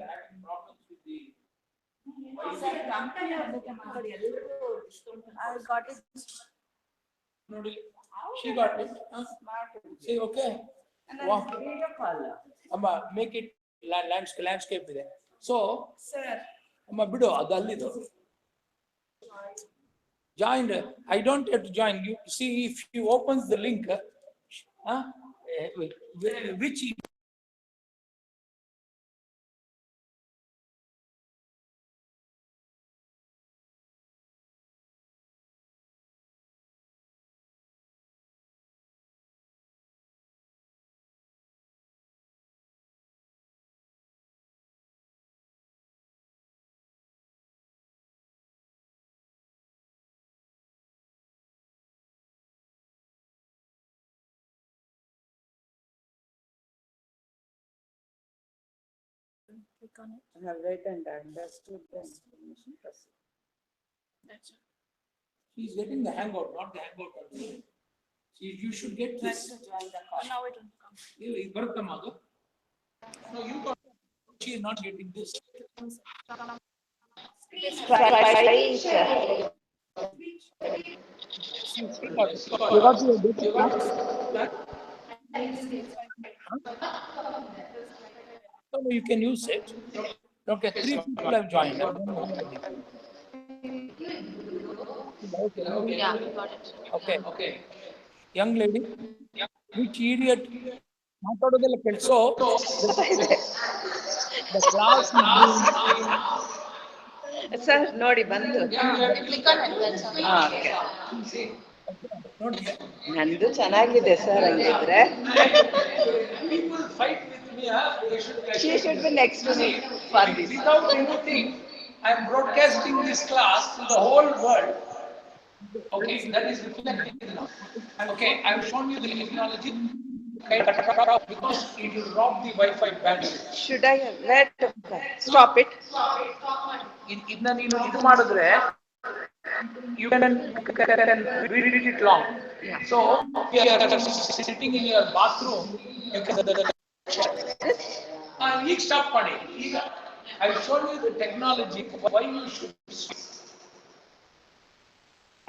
having problems with the I got it. She got it. See, okay. Wow. Make it landscape ಇದೆ. So, bidu adu allidu. Joined. I don't have to join. You see, if you opens the link, which Click on it. I have read and understood the information. Proceed. That's it. she's getting the hangout, not the hangout. You should get this. Join the call. Now it will come. No, you got. She is not getting this. No, you can use it. Okay, 3 people have joined. Yeah, got it. Okay. Young lady, which idiot? ಮಾತಾಡೋದೆಲ್ಲ ಕೆಲಸ the class is being Sir, ನೋಡಿ ಬಂತು. Click on it. That's all. ನಂದು ಚೆನ್ನಾಗಿದೆ sir ಹಂಗಿದ್ರೆ. people fight with me. She should be next to me for this. Without anything, I am broadcasting this class to the whole world. Okay, that is reflected now. Okay, I have shown you the technology. Because it will rob the Wi-Fi bandwidth. Should I where to stop it? ಇದನ್ನ ನೀನು ಇದು ಮಾಡಿದ್ರೆ you can read it long. So if you are sitting in your bathroom, you can ಈಗ stop ಮಾಡಿ. ಈಗ I will show you the technology why you should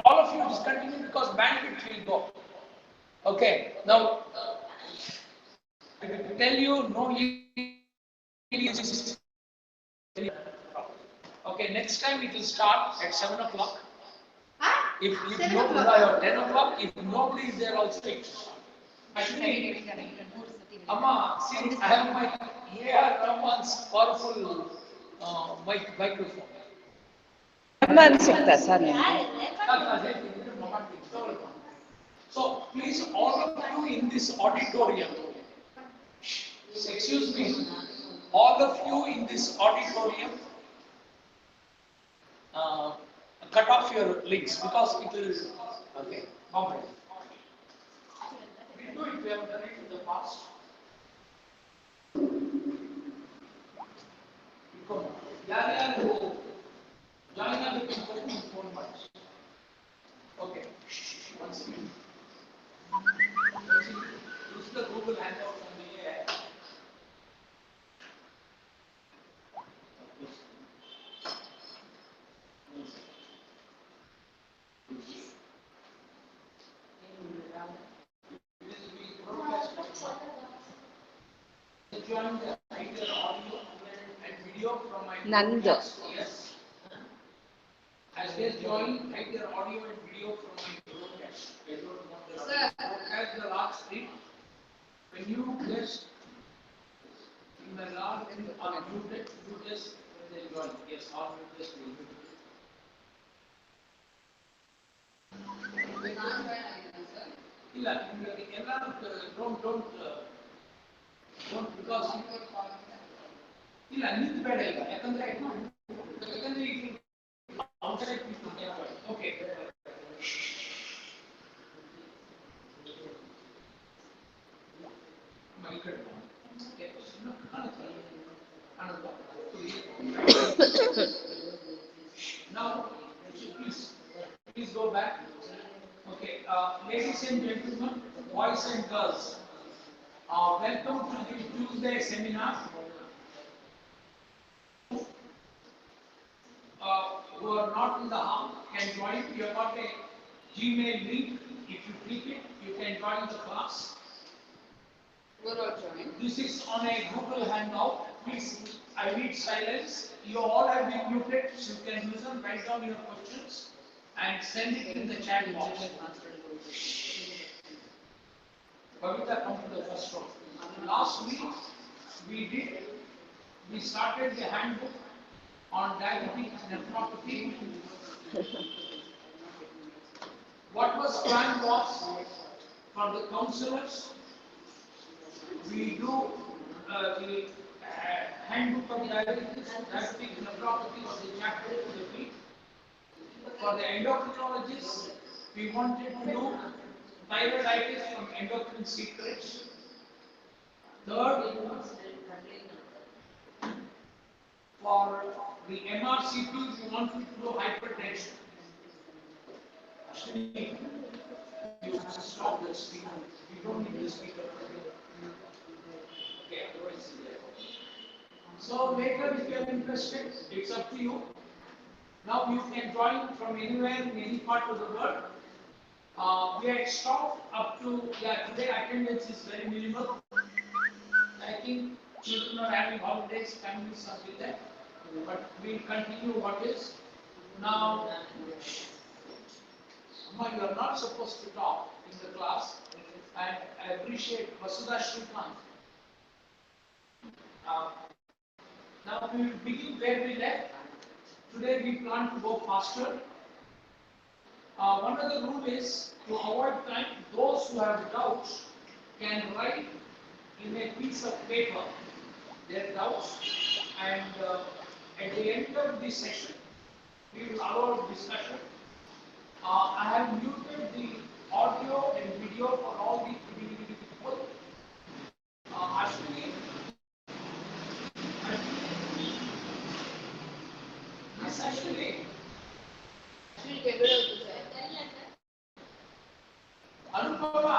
all of you discontinue because bandwidth will go. Okay, now I will tell you no. Okay, next time it will start at 7 o'clock. If nobody or 10 o'clock, if nobody is there also. Actually, Amma, see, I have my A.R. Rahman's powerful microphone. ಅನ್ಸುತ್ತಾ sir So please, all of you in this auditorium, excuse me, all of you in this auditorium, cut off your links because it is okay. Comment. We do it. We have done it in the past. Okay. One second. Use the Google Hangout on the air. ನಂದು Yes. As they join, write their audio and video from my broadcast. I don't want the broadcast the last stream. When you guest in the last are muted, you just when they join. Yes, all muted will be. ಇಲ್ಲ ಎಲ್ಲರೂ don't because ಇಲ್ಲ ನಿಂತ್ಬೇಡ ಈಗ ಯಾಕಂದ್ರೆ outside people okay now please go back. Okay, ladies and gentlemen, boys and girls, welcome to the Tuesday seminar. who are not in the house can join. You have got a Gmail link. If you click it, you can join the class. We're all joined. This is on a Google Hangout. Please, I need silence. You all have been muted, so you can listen, write down your questions, and send it in the chat box. Kavita, come to the first row. Last week, we started the handbook on diabetic nephropathy. What was planned was for the counselors, we do the handbook of diabetic nephropathy was the chapter to the week. For the endocrinologists, we wanted to do thyroiditis from endocrine secrets. Third, for the MRCP, we wanted to do hypertension. Actually, you stop the speaker. You don't need the speaker. Okay, otherwise, so later, if you are interested, it's up to you. Now you can join from anywhere in any part of the world. We had stopped up to, today attendance is very minimal. I think children are having holidays, families are with them. But we'll continue what is. Now, Amma, you are not supposed to talk in the class. And I appreciate Vasudha Shrikant. Now we will begin where we left. Today we plan to go faster. One of the rules is to avoid time. Those who have doubts can write in a piece of paper their doubts, and at the end of the session, we will allow discussion. I have muted the audio and video for all the three people. Ashwini, yes, Ashwini. Anupama.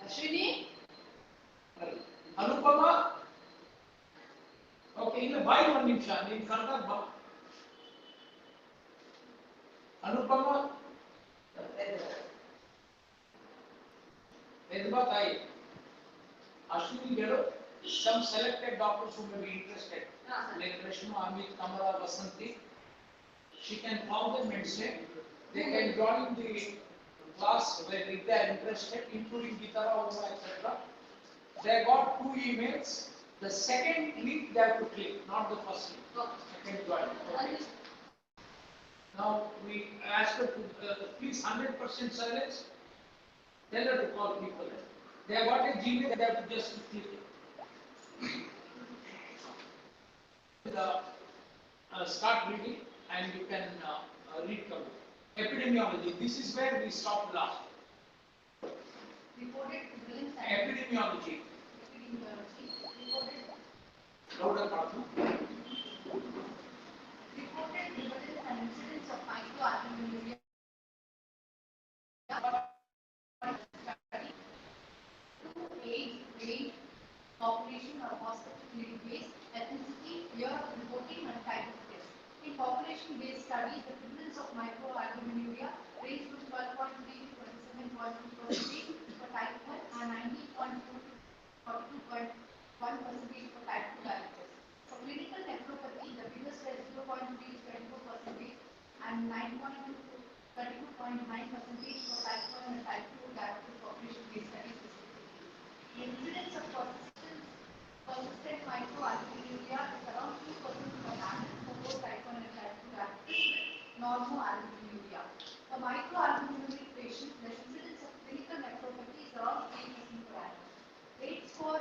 Ashwini? Anupama. Okay, in the by one nimsha, in Kannada. Anupama. Vedba Thai. Ashwini Gero. Some selected doctors who may be interested, like Rashma, Amit, Kamala, Vasanti. She can call them and say they can join the class where if they are interested, including Gitara, Oma, etc. They got 2 emails. The second link they have to click, not the first link. I can join. Okay. Now we ask her to please 100% silence. Tell her to call people. They have got a Gmail, they have to just click it. Start reading and you can read from it. Epidemiology. This is where we stopped last. Reported prevalence and Epidemiology. reported Louder, Prabhu. prevalence and incidence of microalbuminuria to age, range, population or hospital clinic based, ethnicity, year of reporting and type of test. In population based studies, the prevalence of microalbuminuria ranged from 12.3 to 27.2% for type 1 and 19.2 to 42.1% for type 2 diabetes. For clinical nephropathy, the biggest is 0.3 to 24% and 9.2 to 32.9% for type 1 and type 2 diabetes population based studies. The incidence of persistent microalbuminuria is around 2% per annum for both type 1 and type 2 diabetes with normoalbuminuria. For microalbuminuric patients, the incidence of clinical nephropathy is around 3% per annum. Rates for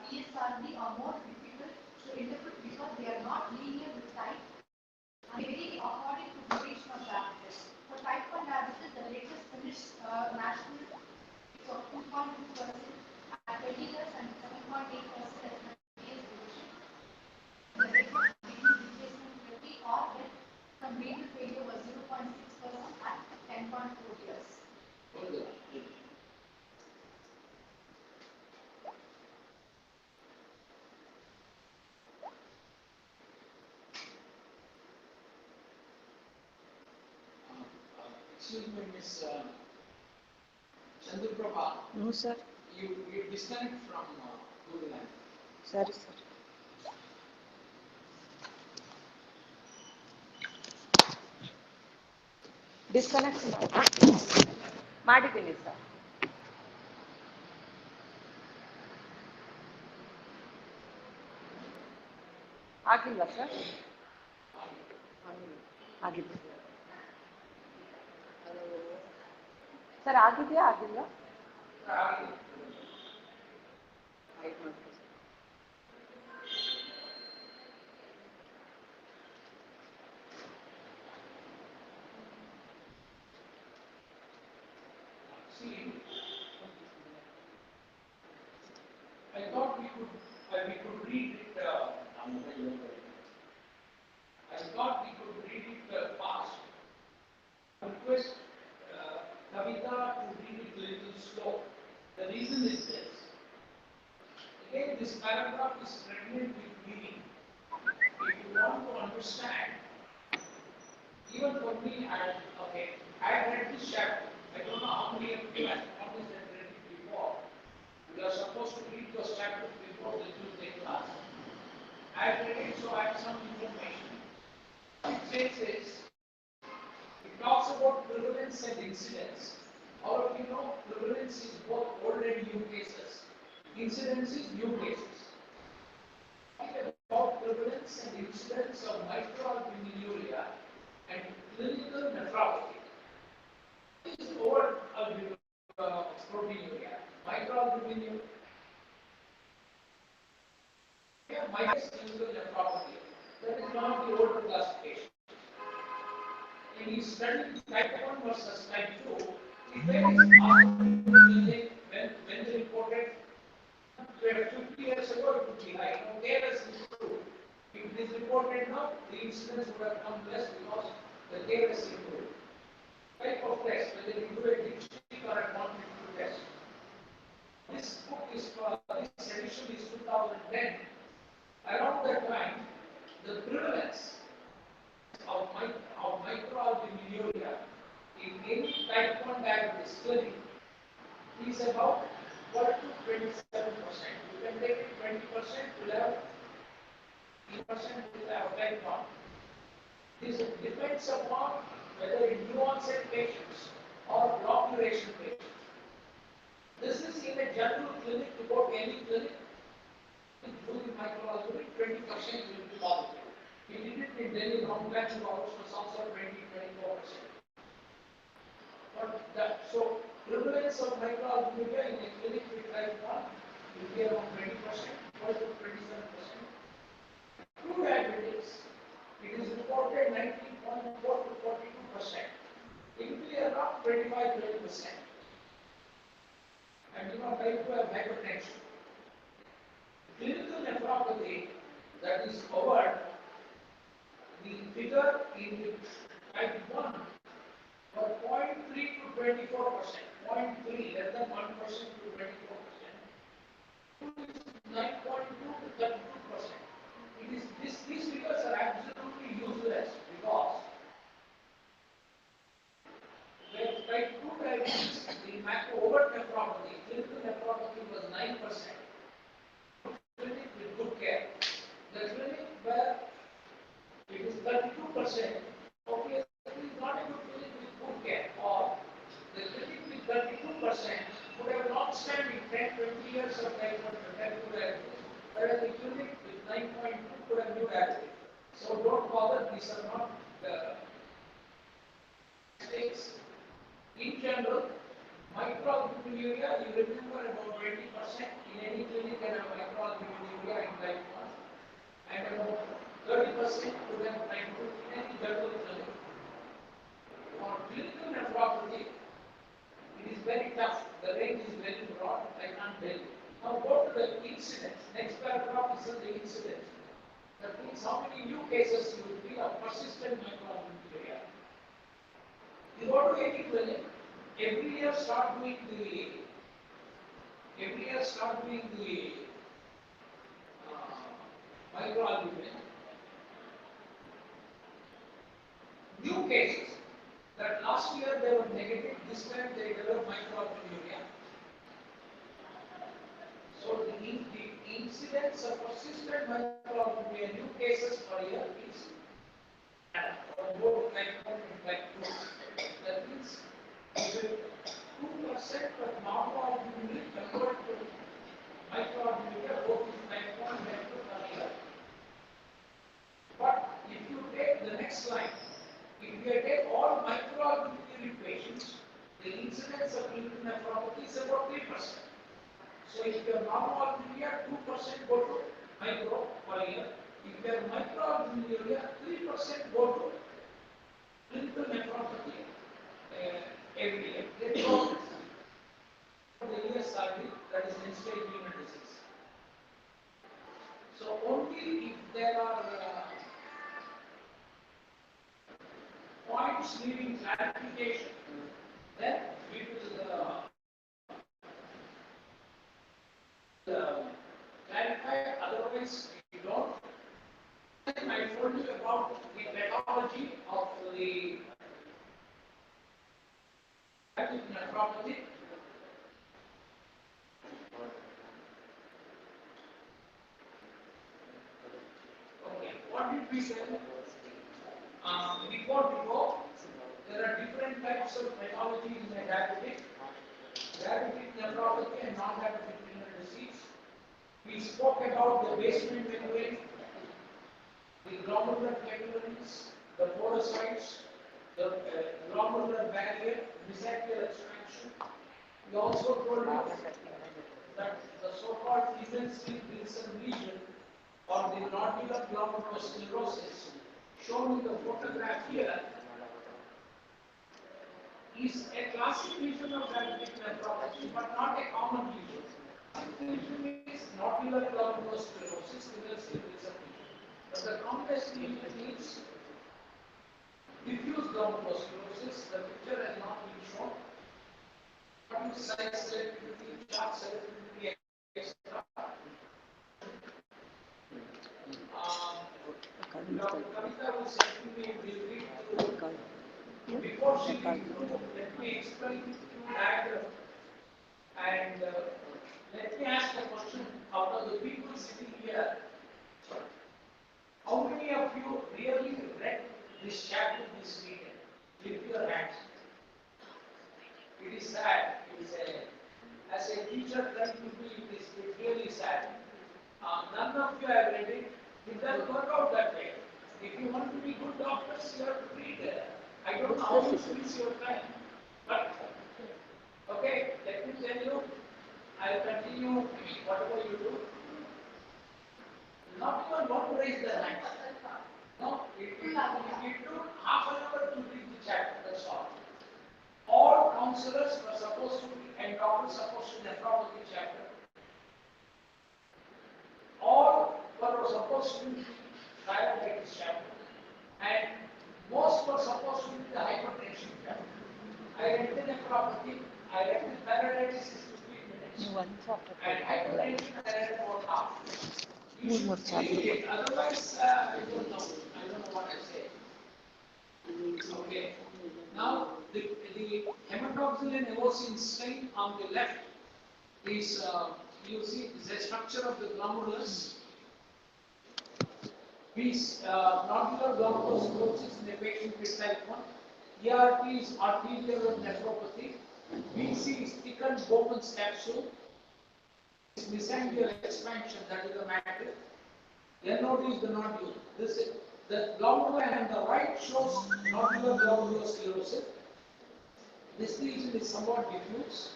ESRD are more difficult to interpret because they are not linear with time and vary according to duration of diabetes. For type 1 diabetes, the latest finished national is of 2.2% at 20 years and 7.8% at 30 years duration. The rate of kidney replacement therapy or death from renal failure was 0.6% at 10.4%. Excuse me, Miss Chandraprabha. No, sir. You disconnect from Google Line. Sorry, sir. Disconnect ಮಾಡಿದ್ದೀನಿ sir. ಆಗಿಲ್ಲ sir. ಆಗಿದೆ sir. ಆಗಿದೆಯಾ ಆಗಿಲ್ಲ? See, I thought we could read it. I thought we could read it fast. I request Kavita to read it a little slow. The reason is this. Again, this paragraph is pregnant with meaning. If you want to understand, even for me, I read this chapter. I don't know how many of you have promised and read it before. We are supposed to read those chapters before the Tuesday class. I have read it, so I have some information. What it says is, it talks about prevalence and incidence. All of you know prevalence is both old and new cases. Incidence is new cases. About prevalence and incidence of microalbuminuria and clinical nephropathy. This is over proteinuria. Microalbuminuria, clinical nephropathy. That is one of the older classifications. When you study type 1 versus type 2, it varies when they reported 50 years ago, it would be high. Now, care has improved. If it is reported now, the incidence would have come less because the care has improved. Type of test, whether you do a dipstick or a quantitative test. This book is this edition is 2010. Around that time, the prevalence of microalbuminuria in any type 1 diabetes clinic is about 12 to 27%. You can take it 20% will have 3% will have type 1. This depends upon whether in new onset patients or long duration patients. This is in a general clinic. To go to any clinic, including microalbumin, 20% will be positive. We did it in Delhi long time ago, was also 20-24%. So prevalence of microalbuminuria in a clinic with type 1 will be around 20%, 12 to 27%. True diabetes, it is reported 19.4 to 42%. It will be around 25-30%. And type 2 have hypertension. Clinical nephropathy, that is covered, the figure in type 1 for 0.3 to 24%, 0.3 less than 1% to 24%, 9.2 to 32%. These figures are absolutely useless because when type 2 diabetes, the over nephropathy, clinical nephropathy was 9%. Clinic with good care. The clinic where it is 32%, obviously is not a good clinic with good care. Or the clinic with 32% would have long-standing 10-20 years of type 1 diabetes, whereas the clinic with 9.2 could have new diabetes. So don't bother, these are not the mistakes. In general, microalbuminuria, you remember about 20% in any clinic can have microalbuminuria in type 1, and about 30% could have type 2 in any general clinic. For clinical nephropathy, it is very tough. The range is very broad. I can't tell you. Now go to the incidence. Next paragraph is on the incidence. That means how many new cases you will be of persistent microalbuminuria. You go to any clinic, every year start doing the microalbumin. New cases that last last year they were negative, this time they developed microalbuminuria. So the incidence of persistent microalbuminuria, new cases per year is more like 2. That means 2% of normal albumin compared to microalbuminuria, both is 9.9 per year. But if you take the next line, if you take all microalbuminuria patients, the incidence of liquid nephropathy is about 3%. So if you have normal-albuminuria, 2% go to micro per year. If you have microalbuminuria, 3% go to clinical nephropathy every year. Therefore, the year study, that is end-stage renal disease. So only if there are points needing clarification, then we will clarify, otherwise you don't. I told you about the pathology of the nephropathy. Okay, what did we say? Before we go, there are different types of pathology in the diabetic nephropathy and non-diabetic renal disease. We spoke about the basement membrane, the glomerular capillaries, the podocytes, the glomerular barrier, mesangial expansion. We also told you that the so-called immensely Wilson lesion or the nodular glomerulosclerosis shown in the photograph here is a classic lesion of diabetic nephropathy, but not a common lesion. Lesion is nodular glomerulosclerosis, immensely Wilson lesion. But the commonest lesion is diffuse glomerulosclerosis. The picture has not been shown. Size selectivity, chart selectivity, etc. Kavita was saying we will read through. Before she reads through, let me explain through diagram and let me ask a question out of the people sitting here. How many of you really read this chapter this weekend? Lift your hands. It is sad. It is as a teacher trying to be, it is really sad. None of you have read it. It doesn't work out that way. If you want to be good doctors, you have to read it. I don't know how to spend your time. But, okay, let me tell you, I'll continue whatever you do. Not even want to raise their hands. No, it took half an hour to read the chapter, that's all. All counselors were supposed to be, and doctors supposed to be nephropathy chapter. All were supposed to be thyroiditis chapter. And most were supposed to be the hypertension chapter. I read the nephropathy, I read the thyroiditis is 15 minutes. And hypertension I read about half. You should read it, otherwise I don't know what I say. Okay. Now the hematoxylin eosin stain on the left is you see is a structure of the glomerulus. These nodular glomerulosclerosis in a patient with type 1. ERT is arterial nephropathy. BC is thickened Bowman's capsule. Mesangial expansion, that is the matter. NOD is the nodule. This is the glomerular on the right shows nodular glomerulosclerosis. This lesion is somewhat diffuse.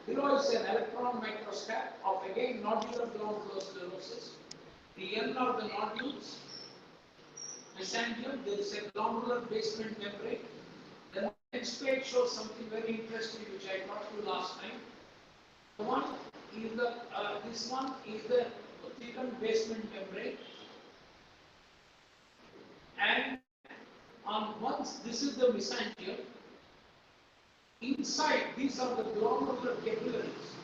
Below is an electron microscope of again nodular glomerulosclerosis. The N are the nodules. Mesangial, there is a glomerular basement membrane. The next page shows something very interesting which I taught you last time. This one is the thickened basement membrane, and on once this is the mesangial. Inside these are the glomerular capillaries.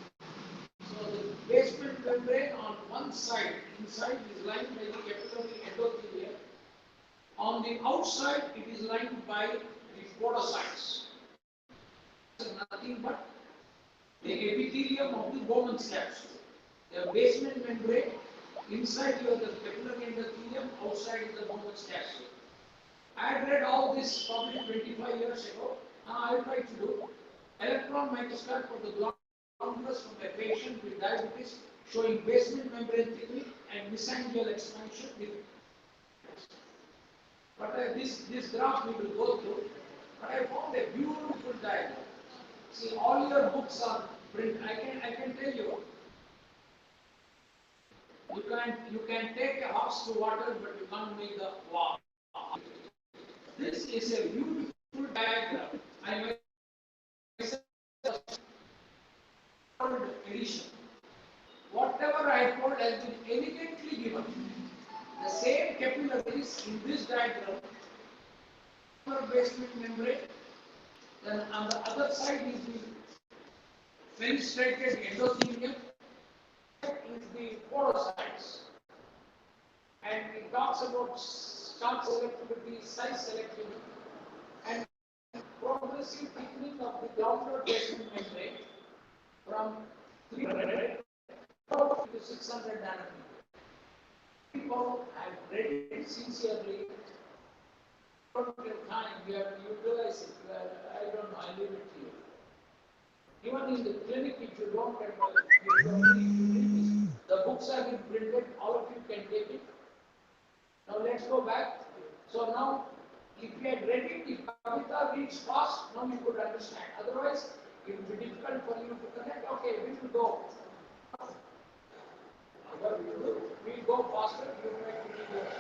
So the basement membrane on one side, inside is lined by the capillary endothelium. On the outside, it is lined by the podocytes. It's nothing but the epithelium of the Bowman's capsule. The basement membrane, inside you have the capillary endothelium, outside is the Bowman's capsule. I had read all this probably 25 years ago. Now I try to do electron microscope for the glomerulus from a patient with diabetes showing basement membrane thickening and mesangial expansion. But this graph we will go through. But I found a beautiful diagram. See, all your books are print. I can tell you. You can take a horse to water, but you can't make the wow. This is a beautiful diagram. I myself edition. Whatever I have told has been elegantly given. The same capillaries in this diagram, basement membrane. Then on the other side is the fenestrated endothelium. Is the podocytes. And it talks about start selectivity, size selectivity, and progressive thickening of the glomerular basement membrane from 300 to 600 nanometers. People have read it sincerely. Don't have time, you utilize it. I don't know, I leave it to you. Even in the clinic, if you don't have the books have been printed, all of you can take it. Now let's go back. So now, if you had read it, if Kavita reads fast, now you could understand. Otherwise, it will be difficult for you to connect. Okay, we will go. We'll go faster. You try to read yours.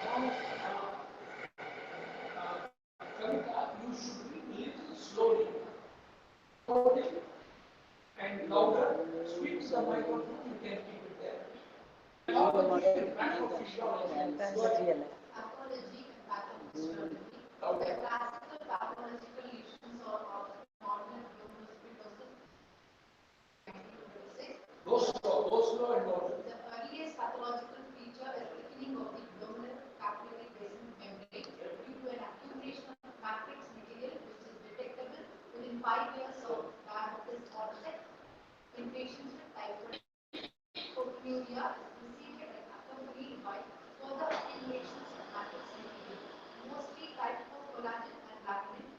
Now, Kavita, you should read little slowly. Slowly and louder. Speak to the microphone. You can keep it there. Pathology and pathophysiology. Pathology and pathophysiology. The classical pathological lesions or normal glomerulonephritis. Go slow and louder. The earliest pathological feature is thickening of the glomerular capillary basement membrane due to an accumulation of matrix material which is detectable within 5 years of diabetes onset in patients with type 2 proteinuria is preceded and accompanied by further accumulations of matrix material, mostly type 4 collagen and laminate,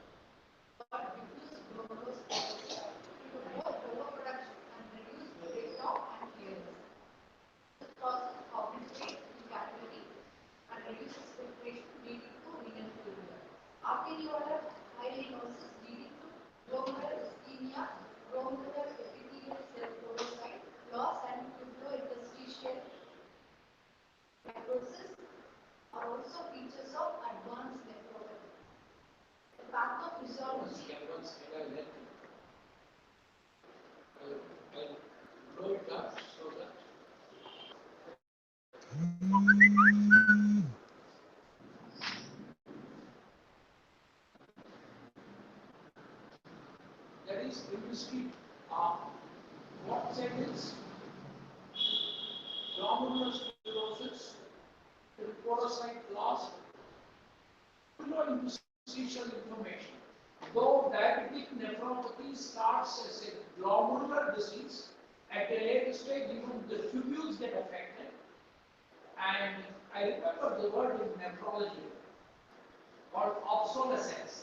but diffuse glomerulosclerosis due to both overproduction and reduced breakdown and clearance. This causes obliterate the capillary and reduces filtration leading to renal failure. Arteriolar hydrinosis leading to glomerular ischemia, glomerular epithelial cell podocyte loss and tubulointerstitial fibrosis are also features of advanced nephropathy. The pathophysiology Blow it up so that that is when you speak what segments glomerular sclerosis, podocyte loss, interstitial inflammation. Though diabetic nephropathy starts as a glomerular disease, at a later stage even the tubules get affected. And I remember the word in nephrology called obsolescence.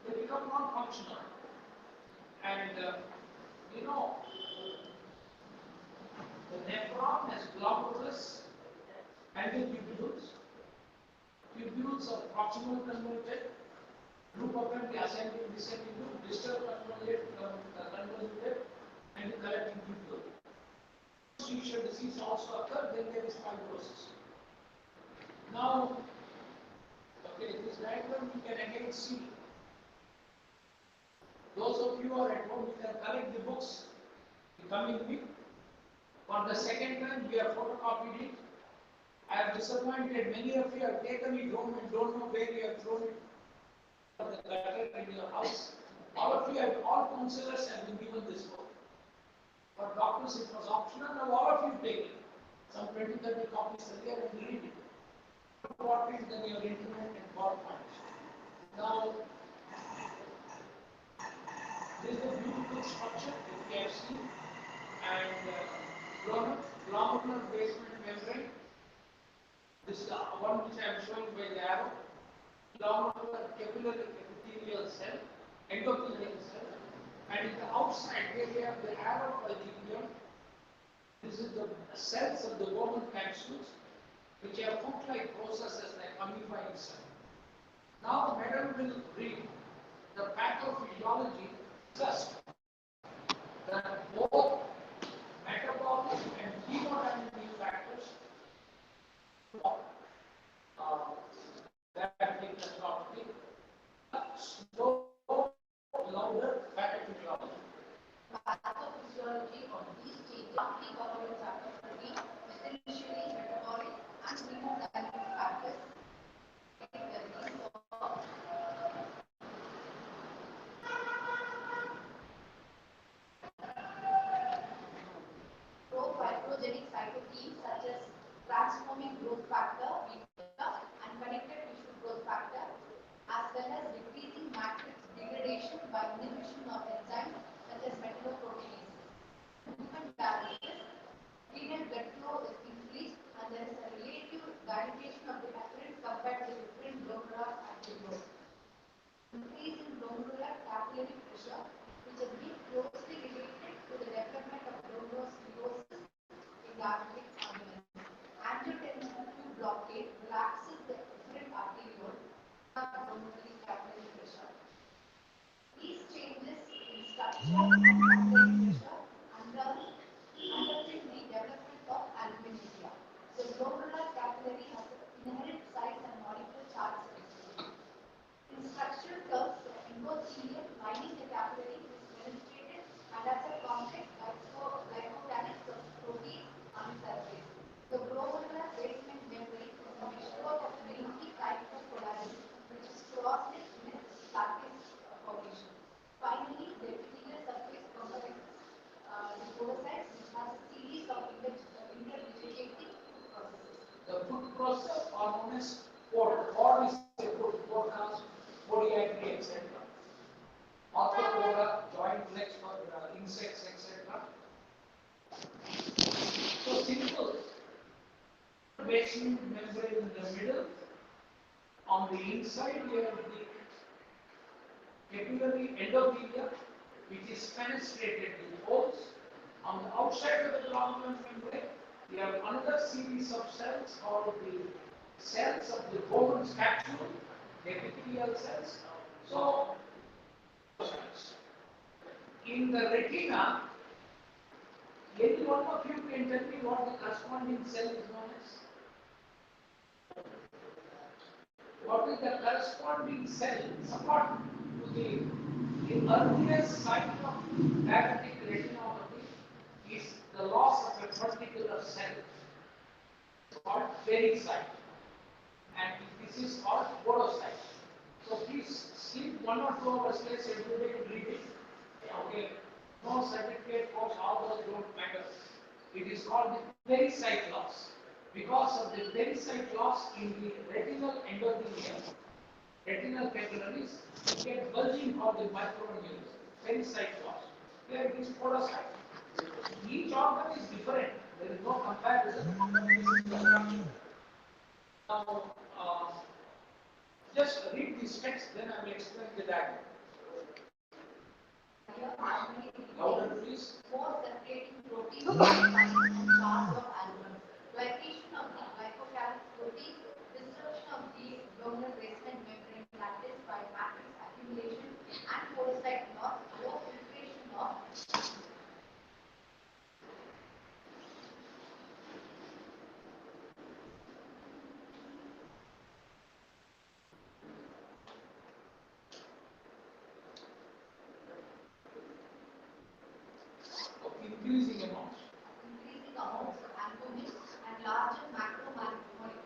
They become non-functional. And you know, the nephron has glomerulus and the tubules. Tubules are proximal convoluted, group of them the ascending, descending group, distal convoluted, and the collecting tubule. Interstitial disease also occurs, then there is fibrosis. Now, okay, this diagram you can again see. Those of you who are at home, you can collect the books the coming week. For the second time, we have photocopied it. I have disappointed many of you have taken it home and don't know where you have thrown it. The gutter in your house. All of you have, all counselors have been given this book. For doctors, it was optional. Now all of you take it. Some 20, 30 copies a year and read it. More important than your internet and PowerPoint. Now, This is a beautiful structure that we have seen, and glomerular basement membrane. This is the one which I am showing by the arrow. Glomerular capillary epithelial cell, endothelial cell, and in the outside here we have the arrow epithelium. This is the cells of the bone capsules, which have hook-like processes like amoeba itself. Now, madam will read the pathophysiology just that both metabolic and hemodynamic factors uh, that make the property slow, louder pathophysiology. Pathophysiology of these changes components are protein, essentially metabolic and hemodynamic factors. Pro-fibrogenic cytokines such as transforming growth factor beta and connective tissue growth factor, as well as decreasing matrix degradation by inhibition of enzymes such as metalloproteinases. Movement balances, renal blood flow is increased, and there is a relative dilatation of the afferents compared to different glomerular activity. Increase in glomerular capillary pressure, which has been closely related to the development of glomerulosclerosis in diabetic ambulance. Angiotensin II blockade relaxes the efferent arteriole glomerular capillary pressure. These changes in structure and capillary pressure underpin the development of albuminuria. The glomerular capillary has an inherent size and molecular charge. In structural terms, the endothelium lining the capillary is penetrated and has a complex glycocalyx of protein on its surface. The glomerular basement membrane is a mixture of many types of collagen, which is cross-linked with lattice formation. Finally, the epithelial surface comprises the porocytes, which has a series of interdigitating processes. The food process are known as pod. Pod is a food. Pod comes podiatry, etc. Arthropoda, joint legs for insects, etc. So simple. Basement membrane in the middle. On the inside, we have the capillary endothelium, which is fenestrated with holes. On the outside of the glomerular membrane, we have another series of cells called the cells of the bone capsule, the epithelial cells. So, in the retina, any one of you can tell me what the corresponding cell is known as? What is the corresponding cell support to the earliest sign of diabetic retinopathy is the loss of a particular cell called pericyte, and this is called podocyte. So please sleep 1 or 2 hours less every day to read it. Okay, no certificate course, all those don't matter. It is called the pericyte loss. Because of the pericyte loss in the retinal endothelium, retinal capillaries, you get bulging of the microneedles, pericyte loss. Here it is podocyte. Each organ is different. There is no comparison. This is the structure. Now, just read this text, then I will explain the diagram. Louder, please. More separating proteins and charge of albumin. Glycation of the glycocalyx protein, destruction of the glomerular basement membrane lattice by matrix accumulation and podocyte loss, low filtration of Increasing amounts. increasing amounts of albumin and larger macromolecules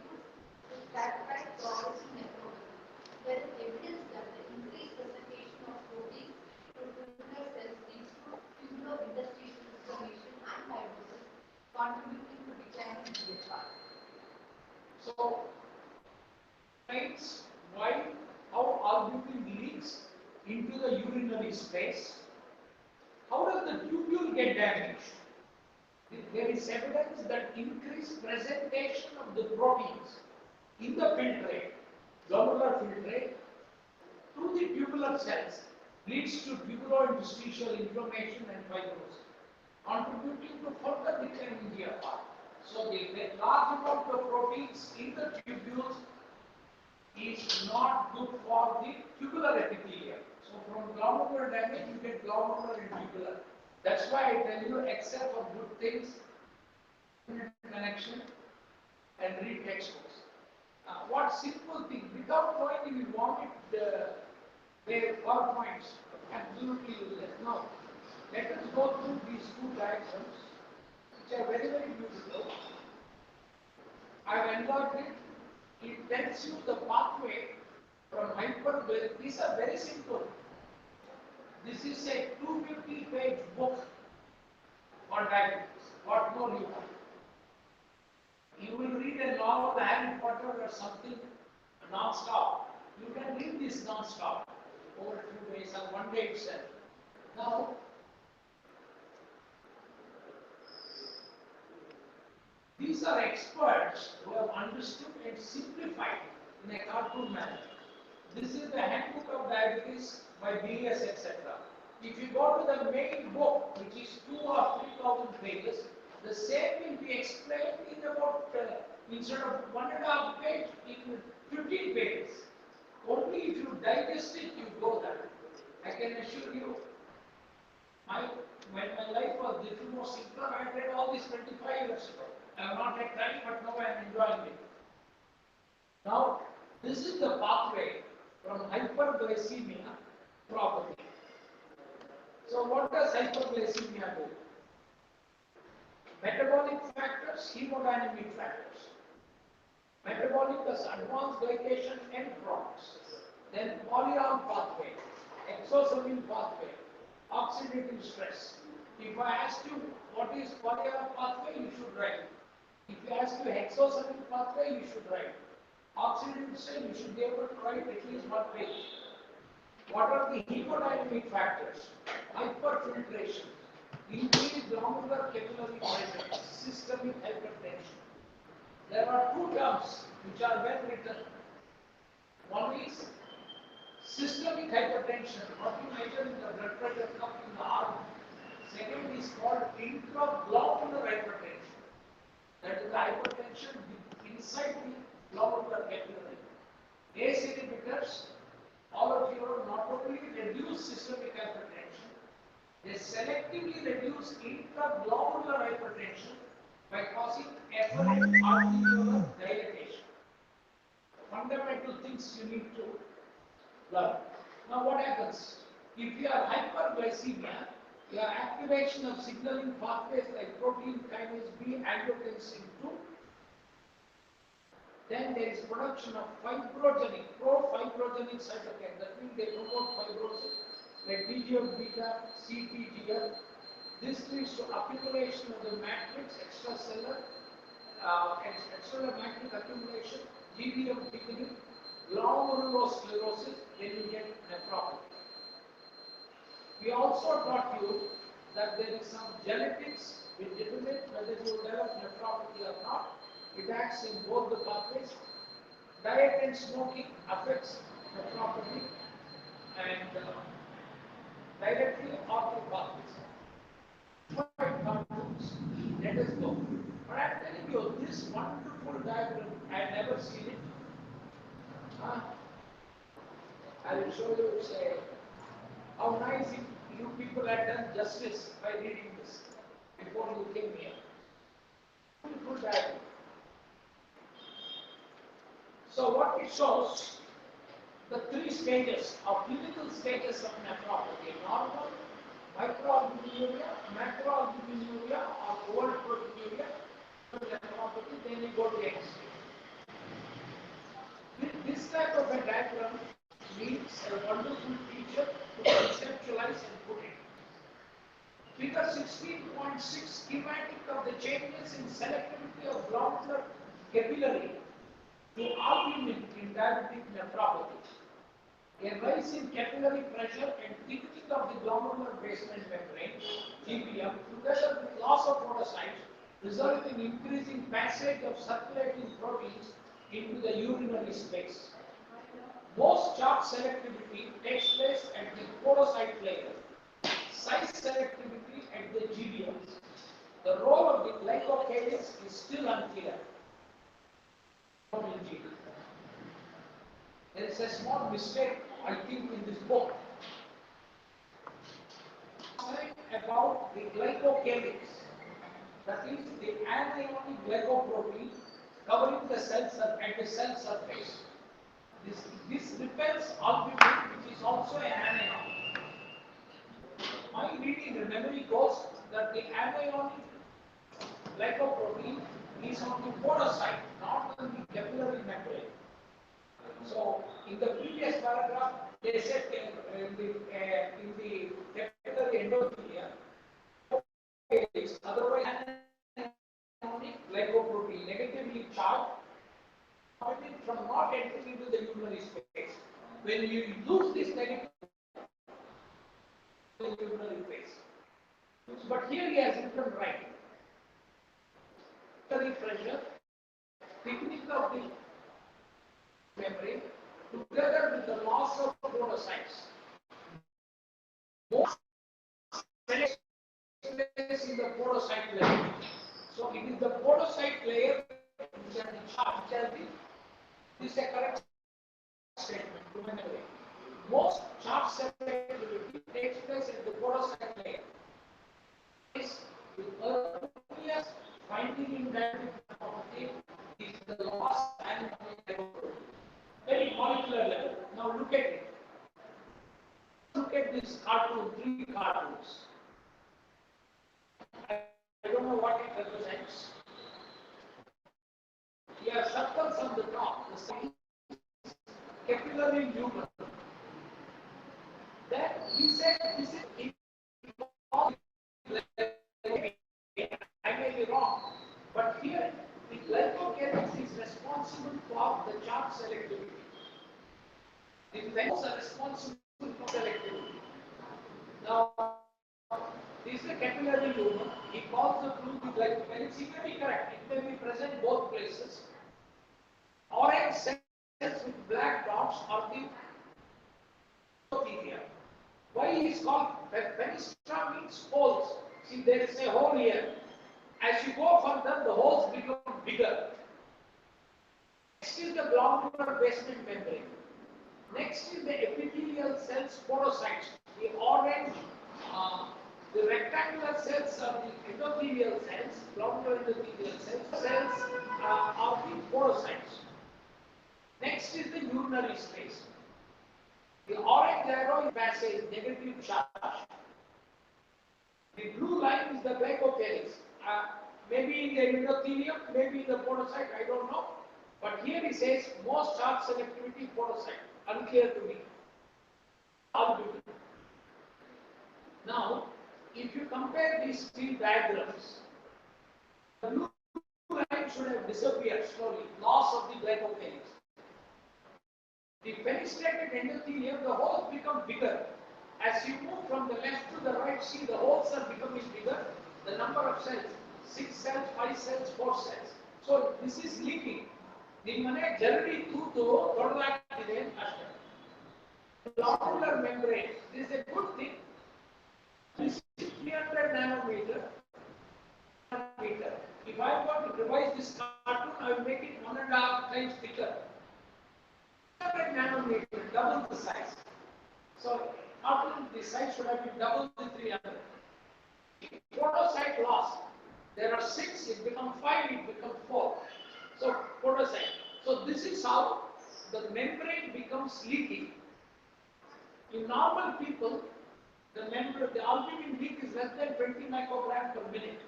which characterize progressive nephropathy. There is evidence that the increased presentation of proteins to tubular cells leads to tubulointerstitial inflammation and fibrosis, contributing to declining GFR. So, why how albumin leaks into the urinary space get damaged. There is evidence that increased presentation of the proteins in the filtrate, glomerular filtrate, to the tubular cells leads to tubulointerstitial inflammation and fibrosis, contributing to further decline in GFR. So the large amount of proteins in the tubules is not good for the tubular epithelium. So from glomerular damage, you get glomerular and tubular. That's why I tell you, except for good things, connection and read textbooks. What simple thing, without knowing you will vomit their PowerPoints, absolutely useless. Now, let us go through these two diagrams, which are very, very beautiful. I have enlarged it. It tells you the pathway from hyperglycemia. These are very simple. This is a 250-page book on diabetes. What more you want? You will read a novel, Harry Potter or something non-stop. You can read this non-stop over 2 days or 1 day itself. Now, these are experts who have understood and simplified in a cartoon manner. This is the handbook of diabetes by BS, etc. If you go to the main book, which is 2,000 or 3,000 pages, the same will be explained in about, instead of 1.5 page, in 15 pages. Only if you digest it, you go there. I can assure you, when my life was little more simpler, I read all this 25 years ago. I have not had time, but now I am enjoying it. Now, this is the pathway from hyperglycemia property. So what does hyperglycemia do? Metabolic factors, hemodynamic factors. Metabolic is advanced glycation end products. Then polyol pathway, exosomal pathway, oxidative stress. If I ask you what is polyol pathway, you should write. If I ask you exosomal pathway, you should write. Oxidative stress, you should be able to write at least 1 page. What are the hemodynamic factors? Hyperfiltration, increased glomerular capillary pressure, systemic hypertension. There are 2 terms which are well written. One is systemic hypertension, what you measure in the blood pressure cuff in the arm. Second is called intraglomerular hypertension. That is the hypertension inside the glomerular capillary. ACE inhibitors, all of you know, not only reduce systemic hypertension, they selectively reduce intraglomerular hypertension by causing efferent arteriolar dilatation. Fundamental things you need to learn. Now what happens? If you are hyperglycemia, your activation of signaling pathways like protein kinase B, angiotensin II, then there is production of fibrogenic, pro-fibrogenic cytokines. That means they promote fibrosis, like TGF-beta, CTGF. This leads to accumulation of the matrix, extracellular matrix accumulation, GDM thickening, glomerulosclerosis, then you get nephropathy. We also taught you that there is some genetics which determine whether you develop nephropathy or not. It acts in both the pathways. Diet and smoking affects nephropathy and directly or through pathways. Cartoons. Let us go. But I am telling you, this wonderful diagram, I have never seen it. I will show you, say, how nice you people have done justice by reading this before you came here. Beautiful diagram. So what it shows, the 3 stages of clinical stages of nephropathy: normal, microalbuminuria, macroalbuminuria, or overproteinuria, nephropathy, then you go to the next stage. This type of a diagram needs a wonderful teacher to conceptualize and put it. Figure 16.6, schematic of the changes in selectivity of glomerular capillary to albumin in diabetic nephropathy. A rise in capillary pressure and thickening of the glomerular basement membrane, GBM, together with loss of podocytes, result in increasing passage of circulating proteins into the urinary space. Most CHOP selectivity takes place at the podocyte layer, size selectivity at the GBMs. The role of the glycocalyx is still unclear. There is a small mistake, I think, in this book. About the glycocalyx, that is the anionic glycoprotein covering the cells at the cell surface. This repels albumin, which is also an anion. My reading, the memory goes that the anionic glycoprotein is on the podocyte, not on the capillary membrane. So, in the previous paragraph, they said in the capillary endothelium, otherwise anionic glycoprotein negatively charged, from not entering into the urinary space. When you lose this negative urinary space, but here he has written right. Pressure, thickening of the membrane, together with the loss of podocytes. Most takes place in the podocyte layer. So it is the podocyte layer which are the charge. This is a correct statement. Remember, most charge cell activity takes place in the podocyte layer. The earliest finding in that property is the loss and very molecular level. Now look at it. Look at this cartoon, 3 cartoons. I don't know what it represents. Here are circles on the top. The side capillary lumen. Then he said this is I may be wrong, but here the glycocalyx is responsible for the charge selectivity. The veins are responsible for selectivity. Now, this is the capillary lumen. He calls the fluid the glycocalyx. It may be correct. It may be present both places. Orange cells with black dots are the endothelium. Why is called fenestra means holes. See, there is a hole here. As you go further, the holes become bigger. Next is the glomerular basement membrane. Next is the epithelial cells, podocytes. The orange, the rectangular cells are the endothelial cells, glomerular endothelial cells. Cells are the podocytes. Next is the urinary space. The orange arrow is passage, negative charge. The blue line is the glycocalyx. Maybe in the endothelium, maybe in the podocyte, I don't know. But here he says most charge selectivity podocyte. Unclear to me. Albumin. Now, if you compare these 3 diagrams, the blue line should have disappeared slowly. Loss of the glycocalyx. The fenestrated endothelium, the holes become bigger. As you move from the left to the right, see the holes are becoming bigger. The number of cells, 6 cells, 5 cells, 4 cells. So this is leaking. Nimmane jaradi tootu doddaagide ashte. Glomerular membrane. This is a good thing. This is 300 nanometer. If I want to revise this cartoon, I will make it 1.5 times thicker. 300 nanometer, double the size. So, cartoon, the size should have been double the 300. Podocyte loss. There are 6, it becomes 5, it becomes 4. So, podocyte. So, this is how the membrane becomes leaky. In normal people, the membrane, the albumin leak is less than 20 microgram per minute.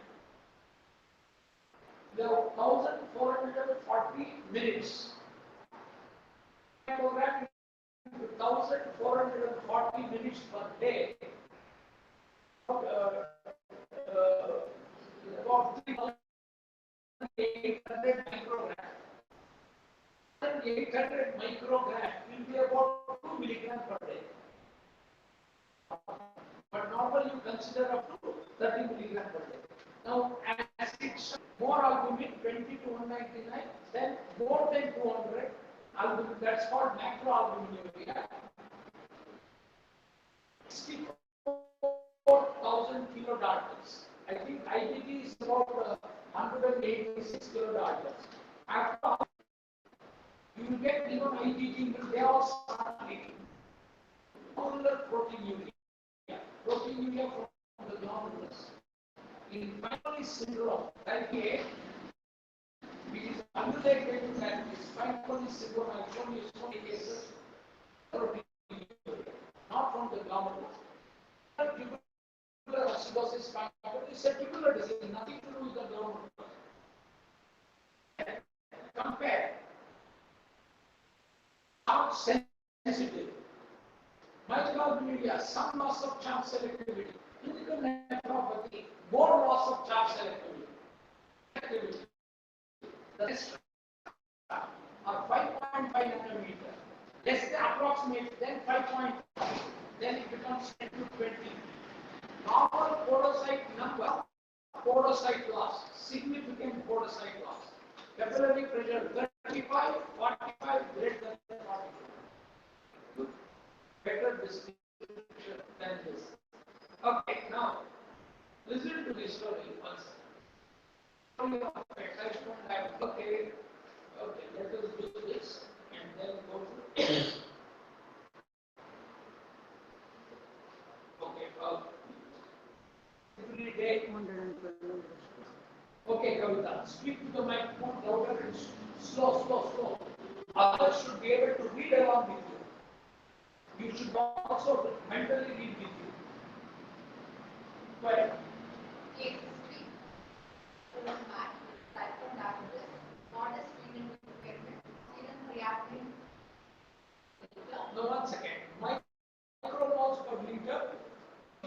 There are 1440 minutes. Microgram 1440 minutes per day. About 3,800 microgram. 800 microgram will be about 2 milligram consider up to 30 milligram per day. Now, as it's more albumin, 20 to 199, then more than 200 albumin, that's called macroalbuminuria. 64,000 kilodaltons. I think IgG is about 186 kilodaltons. After you will get even IgG, they all start leaking. Glomerular proteinuria. Proteinuria from the glomerulus. In Fanconi syndrome, type A, which is unrelated to that, is Fanconi syndrome. I've shown you so many cases. Proteinuria, not from the glomerulus. Tubular acidosis is a tubular disease, nothing to do with the glomerulus. Compare. Not sensitive. Microalbuminuria, some loss of charm selectivity. Clinical nephropathy, more loss of charm selectivity. The rest are 5.5 nanometer. Less than approximate, then 5.5. Then it becomes 10 to 20. Normal podocyte number, podocyte loss, significant podocyte loss. Capillary pressure 35, 45, greater than 42. Better description than this. Okay, now listen to this story once. Okay, let us do this and then go to. Okay, every day. Okay, Kavita, speak to the microphone louder and slow. Others should be able to read along with you. You should also mentally read with you. Well, Case history. Woman man, type 1 diabetes, modest renal impairment, serum creatinine. no, 1 second. Micromoles per liter,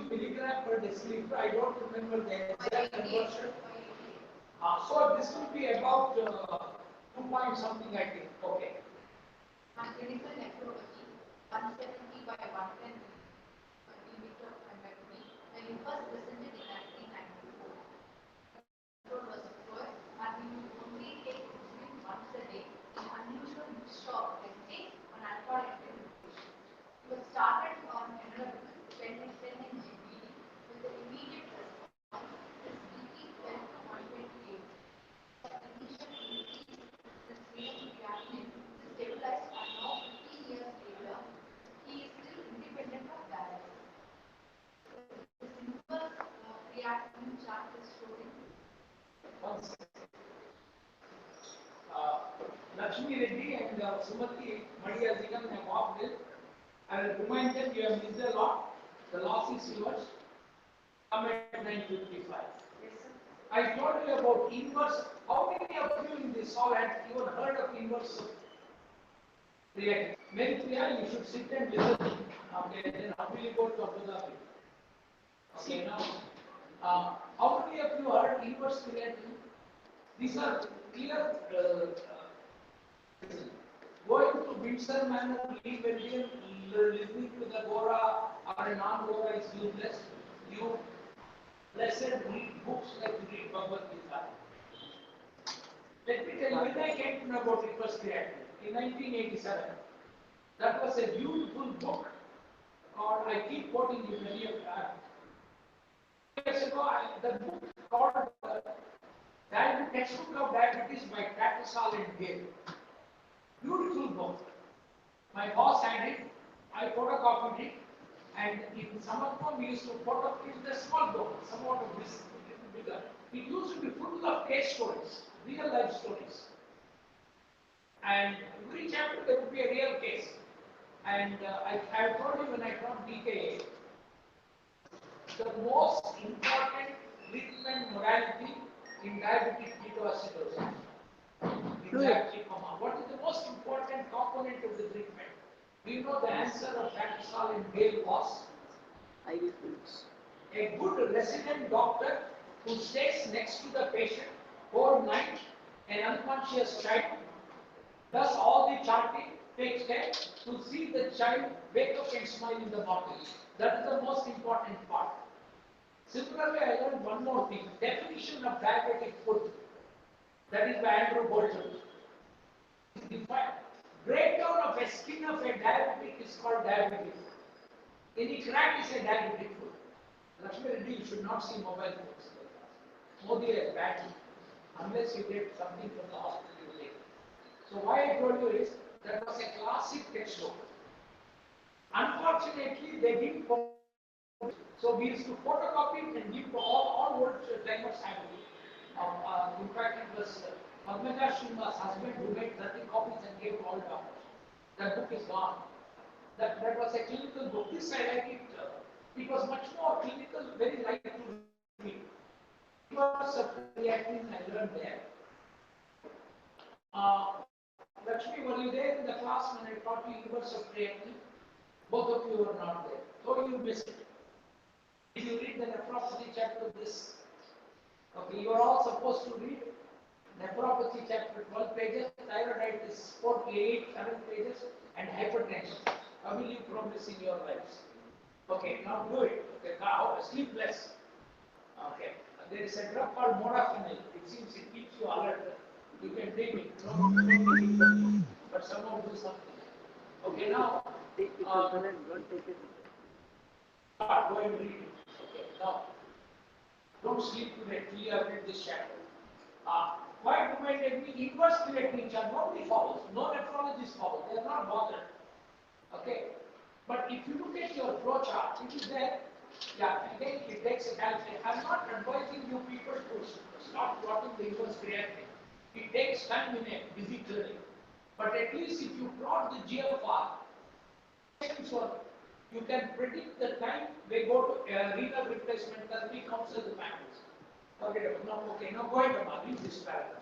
milligram per deciliter. I don't remember the exact conversion. So this will be about 2 point something, I think. Okay. Clinical nephropathy, 170 by 110 millimeter of mercury, when you first presented in 1994. Control was poor, and we would only take insulin once a day in unusual shock testing on alcoholic medication. He was started on enrollment pending GBD with the immediate response. His BP fell to 128. Initial increase in serum creatinine stabilized, and now 15 years later, he is still independent of dialysis. The simple creatinine chart is showing. 1 second. Lakshmi Reddy and Sumati Madhyazigan have walked in. I will remind them you have missed a lot. The loss is yours. Come at 9:55. Yes, sir. I told you about inverse. How many of you in this hall had even heard of inverse reaction? Many Priya, you should sit and listen. Okay, then how will you go to Abu Dhabi? Okay, now, how many of you heard inverse reaction? These are clear. Going to Windsor Manor, Lee listening to the Gora or a non-Gora is useless. You blessed read books like you read Bhagavad Gita. Let me tell you, when I came to know about reverse creatinine in 1987, that was a beautiful book called, I keep quoting you many of that. Years ago, the book called Textbook of Diabetes by Tattersall and Gale. Beautiful book. My boss had it, I photocopied it, and in Samarkand we used to photocopy it. It's a small book, somewhat of this, little bigger. It used to be full of case stories, real life stories. And every chapter there would be a real case. And I told you when I taught DKA, the most important treatment modality in diabetic ketoacidosis is diabetic coma. What is the most important component of the treatment? Do you know the answer of Tattersall and Gale was? IV fluids. A good resident doctor who stays next to the patient overnight, an unconscious child, does all the charting, takes care to see the child wake up and smile in the morning. That is the most important part. Similarly, I learned one more thing. Definition of diabetic foot. That is by Andrew Bolton. Defined. Breakdown of a skin of a diabetic is called diabetic foot. Any crack is a diabetic foot. Lakshmi Reddy, you should not see mobile phones. Modi is bad. Unless you get something from the hospital you take. So why I told you is that was a classic textbook. Unfortunately, they didn't. So we used to photocopy it and give to all old timers have it. In fact, it was Padmaja Srinivas' husband who made 30 copies and gave to all doctors. That book is gone. That was a clinical book. This I like it. It was much more clinical, very light to read. Reverse of creatinine I learned there. Lakshmi, were you there in the class when I taught you reverse of creatinine? Both of you were not there. So you missed it. If you read the nephropathy chapter, this, okay, you are all supposed to read nephropathy chapter 12 pages, thyroiditis 48, 7 pages, and hypertension. How will you progress in your lives? Okay, now do it. Okay, now sleep less. Okay, there is a drug called modafinil. It seems it keeps you alert. You can take it. No, but somehow do something. Okay, now. Take it to toilet, don't take it. Go and read it. Okay, now. Don't sleep today till you have read this chapter. Quite reminded me, inverse creatinine chart, nobody follows. No nephrologists follow. They are not bothered. Okay. But if you look at your flow chart, it is there. Yeah, again, it takes a calculation. I'm not advising you people to start plotting the inverse creatinine. It takes time in a busy clinic. But at least if you plot the GFR, you can predict the time they go to renal replacement therapy comes as the panels. Okay, now go ahead, Amma, read this paragraph.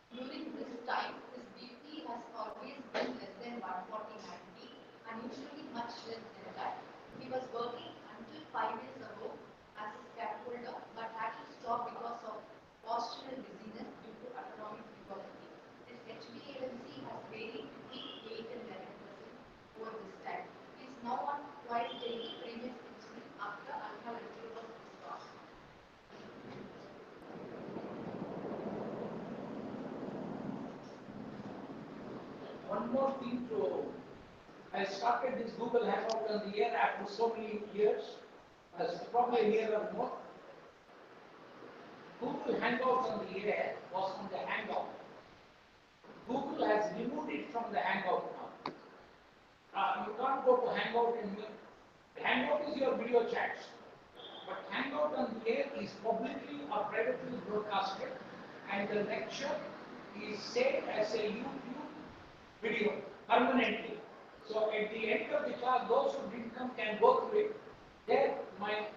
During this time, his BP has always been less than 140/90 and usually much less than that. He was working until 5 years ago as a scaffolder but had to stop because of postural dizziness due to autonomic neuropathy. His HbA1c has varied between 8 and 11% over this time. He is now on twice daily premix insulin after alpha lactate was stopped. One more thing I started this Google Hangout on the air after so many years, probably a year or more. Google Hangout on the air was on the Hangout. Google has removed it from the Hangout now. You can't go to Hangout and Hangout is your video chats. But Hangout on the air is publicly or privately broadcasted and the lecture is saved as a YouTube video permanently. So at the end of the class, those who didn't come can go through it. There, my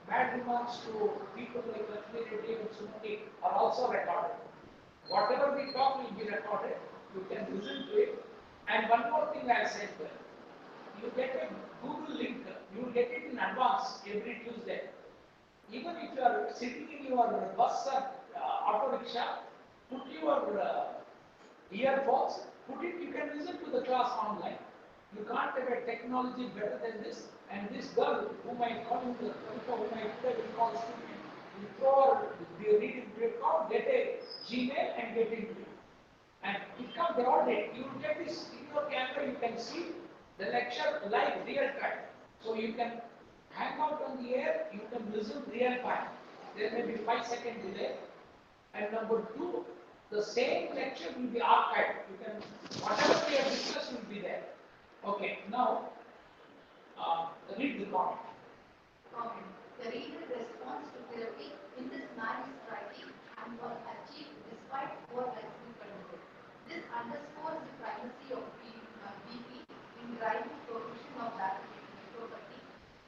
bad remarks to people like Lakshmi Reddy and Sumati are also recorded. Whatever we talk will be recorded. You can listen to it. And one more thing I said, you get a Google link. You will get it in advance every Tuesday. Even if you are sitting in your bus or auto rickshaw, put your earphones, you can listen to the class online. You can't have a technology better than this. And this girl, whom I call in the whom I today will call stupid, you throw her, you read it, you call, get a Gmail and get into it. And it comes, they all day. You will get this in your camera, you can see the lecture live, real time. So you can hang out on the air, you can listen real time. There may be 5-second delay. And number two, the same lecture will be archived. You can, whatever we have discussed will be there. Okay, now read the comment. Comment. The renal response to therapy in this man is striking and was achieved despite poor glycemic control. This underscores the primacy of BP in driving progression of diabetic nephropathy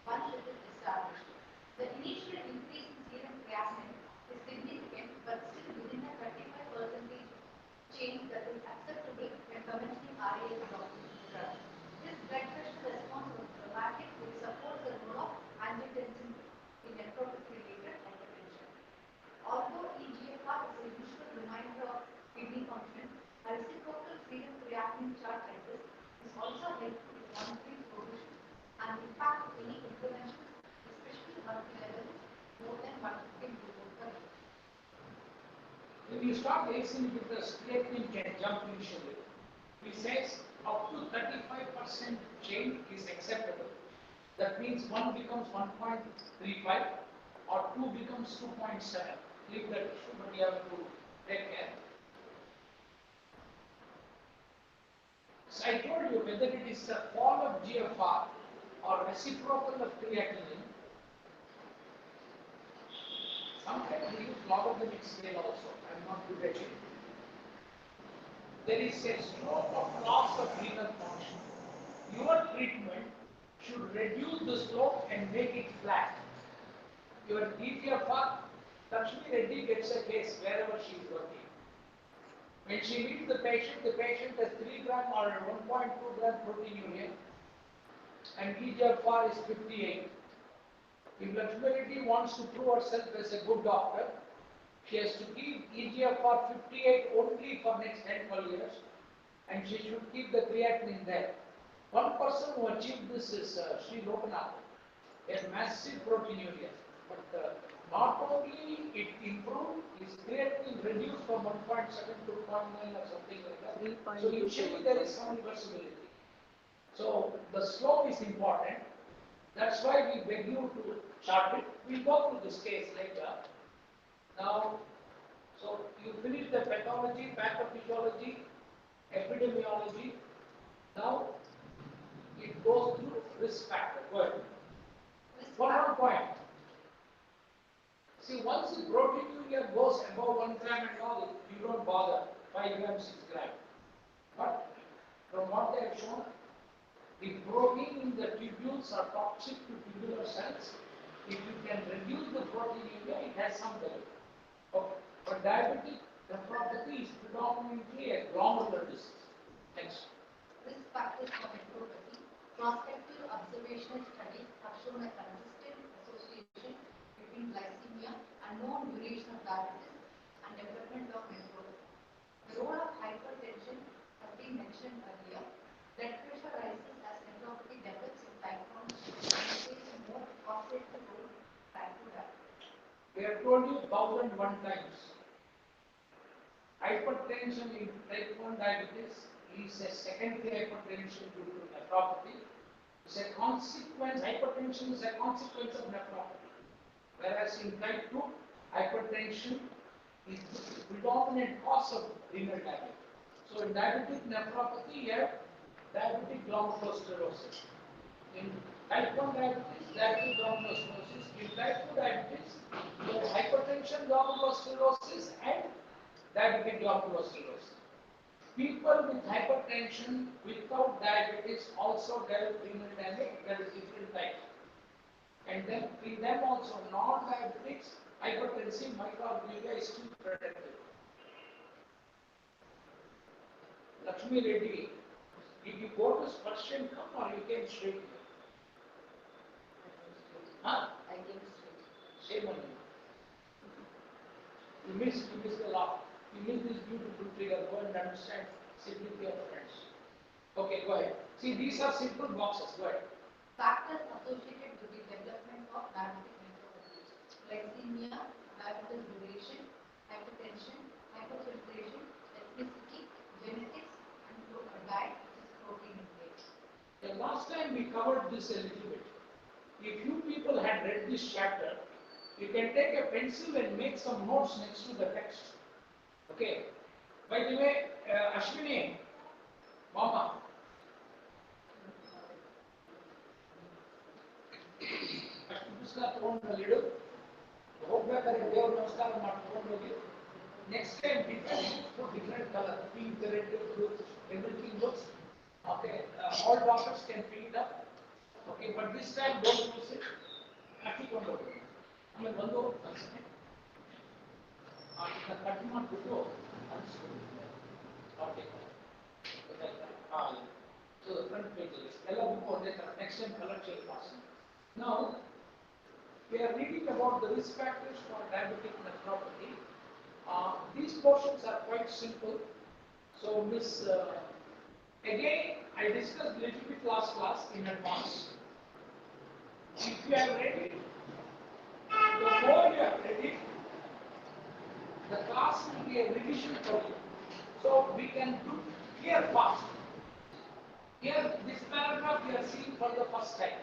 once it is established. The initial increase in serum creatinine is significant but still within a 35% change that is acceptable when commencing RAS blocking drug. This blood pressure response was dramatic, which supports the role of angiotensin in nephropathy-related hypertension. Although eGFR is a useful reminder of kidney function, a reciprocal serum creatinine chart like this is also helpful in monitoring progression and impact of any intervention, especially mercury level is more than 150 millivolts per liter. When you start ACE inhibitors, creatinine can jump initially. He says up to 35% change is acceptable. That means 1 becomes 1.35 or 2 becomes 2.7. Leave that issue, but you have to take care. So I told you whether it is a fall of GFR or reciprocal of creatinine. Sometimes we use logarithmic scale also. I am not good at it. There is a slope of loss of renal function. Your treatment should reduce the slope and make it flat. Your DTFR, Lakshmi Reddy gets a case wherever she is working. When she meets the patient has 3 gram or 1.2 gram proteinuria and EGFR is 58. If Lakshmi Reddy wants to prove herself as a good doctor, she has to give EGFR 58 only for next 10-12 years and she should keep the creatinine there. One person who achieved this is Sri Lokanath, a massive proteinuria. But not only it improved, his creatinine reduced from 1.7 to 2.9 or something like that. So usually there is some reversibility. So the slope is important. That's why we beg you to chart it. We'll go through this case later. Now, so you finish the pathology, pathophysiology, epidemiology. Now it goes through risk factor. Go ahead. One more point. See, once the proteinuria goes above 1 gram and all, you don't bother 5 grams, 6 grams. But from what they have shown, the protein in the tubules are toxic to tubular cells. If you can reduce the proteinuria, it has some benefit. Okay. But diabetic nephropathy is predominantly a glomerular disease. Next. Risk factors for nephropathy. Prospective observational studies have shown a consistent association between glycemia and known duration of diabetes and development of nephropathy. The role of hypertension has been mentioned earlier. Blood pressure rises as nephropathy develops in type 1 and plays a more causative role in type 2 diabetes. We have told you 1001 times. Hypertension in type 1 diabetes is a secondary hypertension due to nephropathy. It's a consequence, hypertension is a consequence of nephropathy. Whereas in type 2, hypertension is the predominant cause of renal damage. So in diabetic nephropathy, you have diabetic glomerulosclerosis. In type 1 diabetes, diabetic glomerulosclerosis. In type 2 diabetes, you have hypertension glomerulosclerosis and diabetic glomerulosclerosis. People with hypertension without diabetes also develop renal damage. There is different types. And then in them also non-diabetics, hypertensive microalbuminuria is still protected. Lakshmi Reddy, did you go to Sparsh and come or you came straight here? Huh? I came straight. Shame on you. You missed a lot. You missed this beautiful figure. Go and understand. Sit with your friends. Okay, go ahead. See, these are simple boxes. Go ahead. Factors associated with the development of diabetic nephropathy: glycemia, diabetes duration, hypertension, hyperfiltration, ethnicity, genetics, and diet, which is protein intake. The last time we covered this a little bit. If you people had read this chapter, you can take a pencil and make some notes next to the text. Okay. By the way, Ashwini, Mama. ಅಷ್ಟು ಪುಸ್ತಕ ತಗೊಂಡು ಹೋಗ್ಬೇಕಾದ್ರೆ ದೇವ್ರ ನಮಸ್ಕಾರ ಮಾಡ್ಕೊಂಡು ಹೋಗಿ next time different colour pink red blue everything looks okay all doctors can fill it up okay but this time don't use it ಹಾಕಿಕೊಂಡು ಹೋಗಿ ಆಮೇಲೆ ಬಂದು ಕಟ್ ಮಾಡಿಬಿಟ್ಟು ಓಕೆ ಸೊ ಫ್ರಂಟ್ ಪೇಜಲ್ಲಿ ಎಲ್ಲ ಬುಕ್ ಒಂದೇ ಥರ ನೆಕ್ಸ್ಟ್ ಟೈಮ್ ಕಲರ್ ಚೇಂಜ್ ಮಾಡ್ತೀನಿ. Now, we are reading about the risk factors for diabetic nephropathy. These portions are quite simple. So, Miss, again, I discussed a little bit last class in advance. If you have read it, the more you are ready, the class will be a revision for you. So we can do here fast. Here, this paragraph you are seeing for the first time.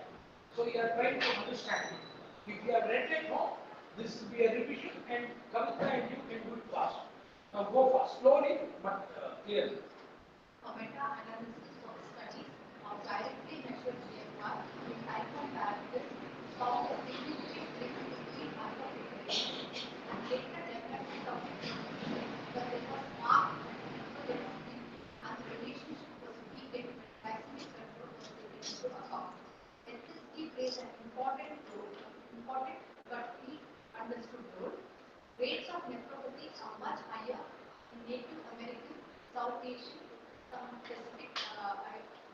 So you are trying to understand it. If you are read at home, this will be a revision, and Kavita and you can do it fast. Now go fast, slowly but clearly. A meta-analysis of studies of directly measured GFR in type 1 diabetes found a significant link between hypertension and later development of hypertension, but there was marked hypertension and the relationship was weakened when glycemic control was taken into account. Ethnicity plays an important but key understood role. Rates of nephropathy are much higher in Native American, South Asian, some Pacific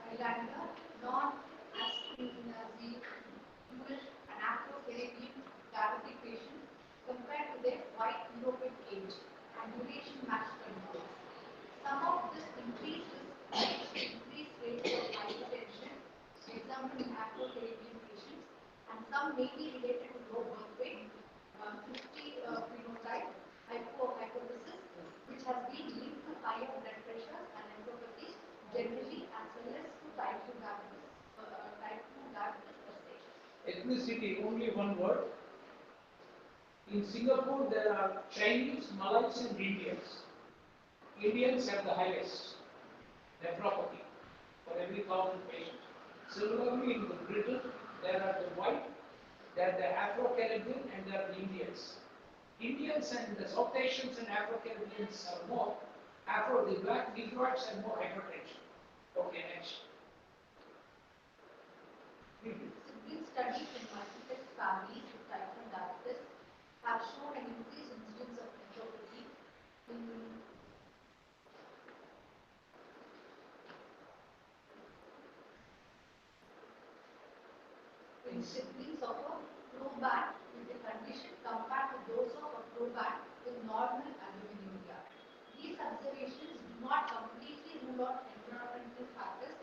Islander, non-Ashkenazi, Jewish, and Afro-Caribbean diabetic patients compared to their white European age and duration matched controls. Some of this increased rates of hypertension, for example in Afro-Caribbean patients, and some may be related to low birth weight, 50 phenotype, hypothesis, which has been linked to higher blood pressure and nephropathy generally, as well as to type 2 diabetes per se. Ethnicity, only one word. In Singapore, there are Chinese, Malays, and Indians. Indians have the highest nephropathy for every 1,000 patients. Similarly, in the Britain, there are the white, there are the Afro-Caribbean, and there are the Indians. Indians and the South Asians and Afro-Caribbeans are more. The black Negroids have more hypertension. Okay, next. Sibling studies in multiple families with type 1 diabetes have shown an increased incidence of nephropathy in siblings of a proban with the condition compared to those of a proban with normal albuminuria. These observations do not completely rule out environmental factors,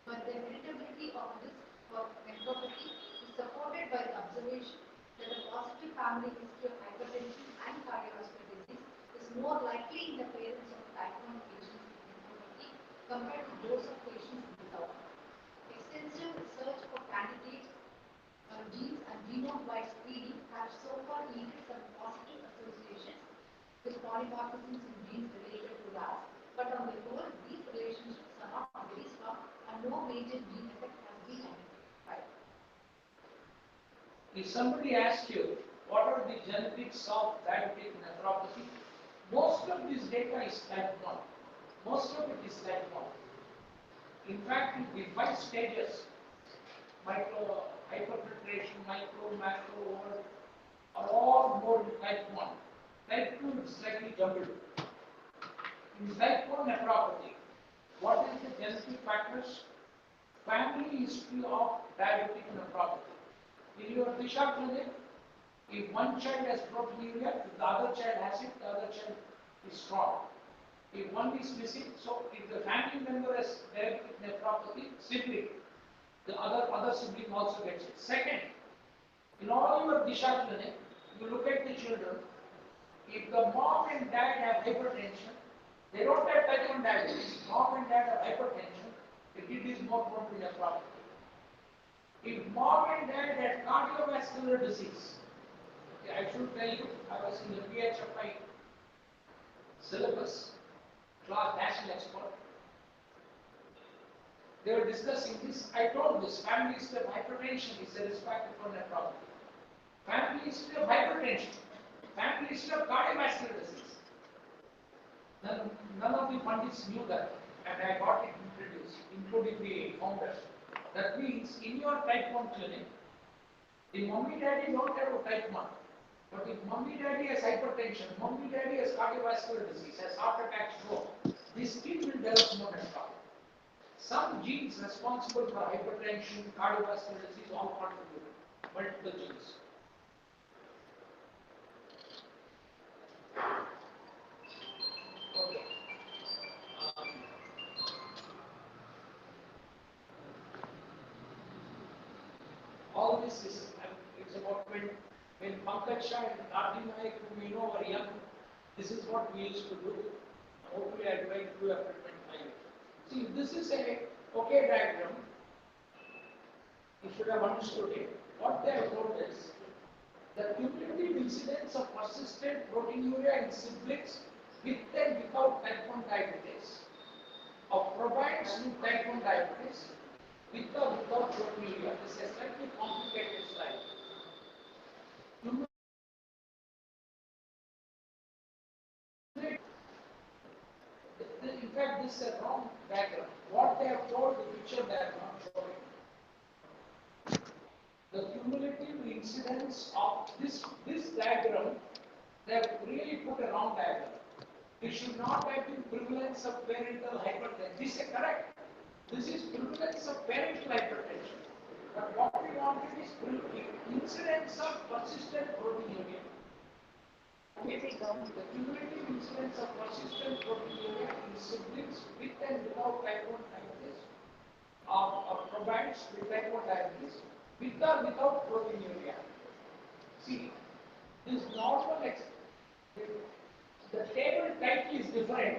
but the heritability of risk for nephropathy is supported by the observation that a positive family history of hypertension and cardiovascular disease is more likely in the parents of type 1 patients with nephropathy compared to those of patients without. Extensive research for candidates, genes and genome-wide screening have so far yielded some positive associations with polymorphisms in genes related to RAS, but on the whole, these relationships are not very strong and no major gene effect has been identified. If somebody asks you, what are the genetics of diabetic nephropathy? Most of this data is type 1. Most of it is type 1. In fact, the 5 stages, micro, hyperfiltration, micro, macro, are all more in type 1. Type 2 is slightly jumbled. In type 1 nephropathy, what is the genetic factors? Family history of diabetic nephropathy. In your Disha clinic, if one child has proteinuria, if the other child has it, the other child is strong. If one is missing, so if the family member has diabetic nephropathy, sibling, the other sibling also gets it. Second, in all your Disha clinic, you look at the children, if the mom and dad have hypertension, they don't have type 1 diabetes. Mom and dad have hypertension, the kid is more prone to nephropathy. If mom and dad had cardiovascular disease, okay, I should tell you, I was in the PHFI syllabus, class national expert. They were discussing this. I told this family history of hypertension is a risk factor for nephropathy. Family history of hypertension, family history of cardiovascular disease. None of the pundits knew that, and I got it introduced, including the founders. That means in your type 1 clinic, the mommy daddy don't have a type 1. But if mommy daddy has hypertension, mommy daddy has cardiovascular disease, has heart attack, stroke, this kid will develop more nephropathy. Some genes responsible for hypertension, cardiovascular disease all contribute, multiple genes. Okay. All this is, it's about 20, When Pankaj Shah and Karthi Naik, whom you know, were young, this is what we used to do. Hopefully, I try to do a treatment time. See, this is a okay diagram. You should have understood it. What they have told is the cumulative incidence of persistent proteinuria in siblings with and without type 1 diabetes, of provides with type 1 diabetes, with or without proteinuria. This is a slightly complicated slide. In fact, this is a wrong diagram. What they have told, the picture they are not showing. The cumulative incidence of this diagram, they have really put a wrong diagram. It should not have been prevalence of parental hypertension. This is correct. This is prevalence of parental hypertension. But what we wanted is incidence of persistent proteinuria. Okay. The cumulative incidence of persistent proteinuria in siblings with and without type 1 diabetes, or provides with type 1 diabetes, with or without proteinuria. See, this normal the table title is different,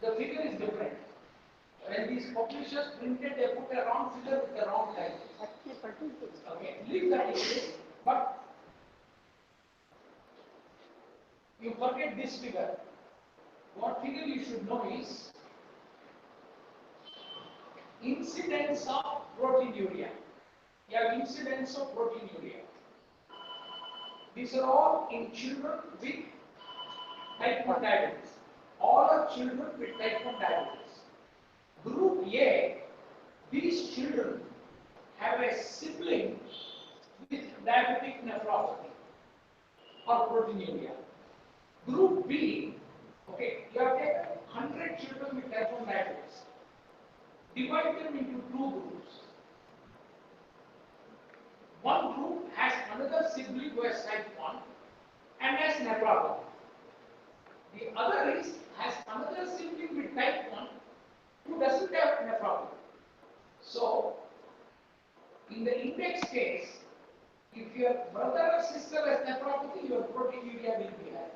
the figure is different. When these publishers printed, they put a wrong figure with the wrong title. Okay, leave that issue, but you forget this figure. What figure you should know is incidence of proteinuria. You have incidence of proteinuria. These are all in children with type 1 diabetes. All are children with type 1 diabetes. Group A, these children have a sibling with diabetic nephropathy or proteinuria. Group B, okay, you have taken 100 children with type 1 diabetes. Divide them into two groups. One group has another sibling who has type 1 and has nephropathy. The other has another sibling with type 1 who doesn't have nephropathy. So, in the index case, if your brother or sister has nephropathy, your proteinuria will be high.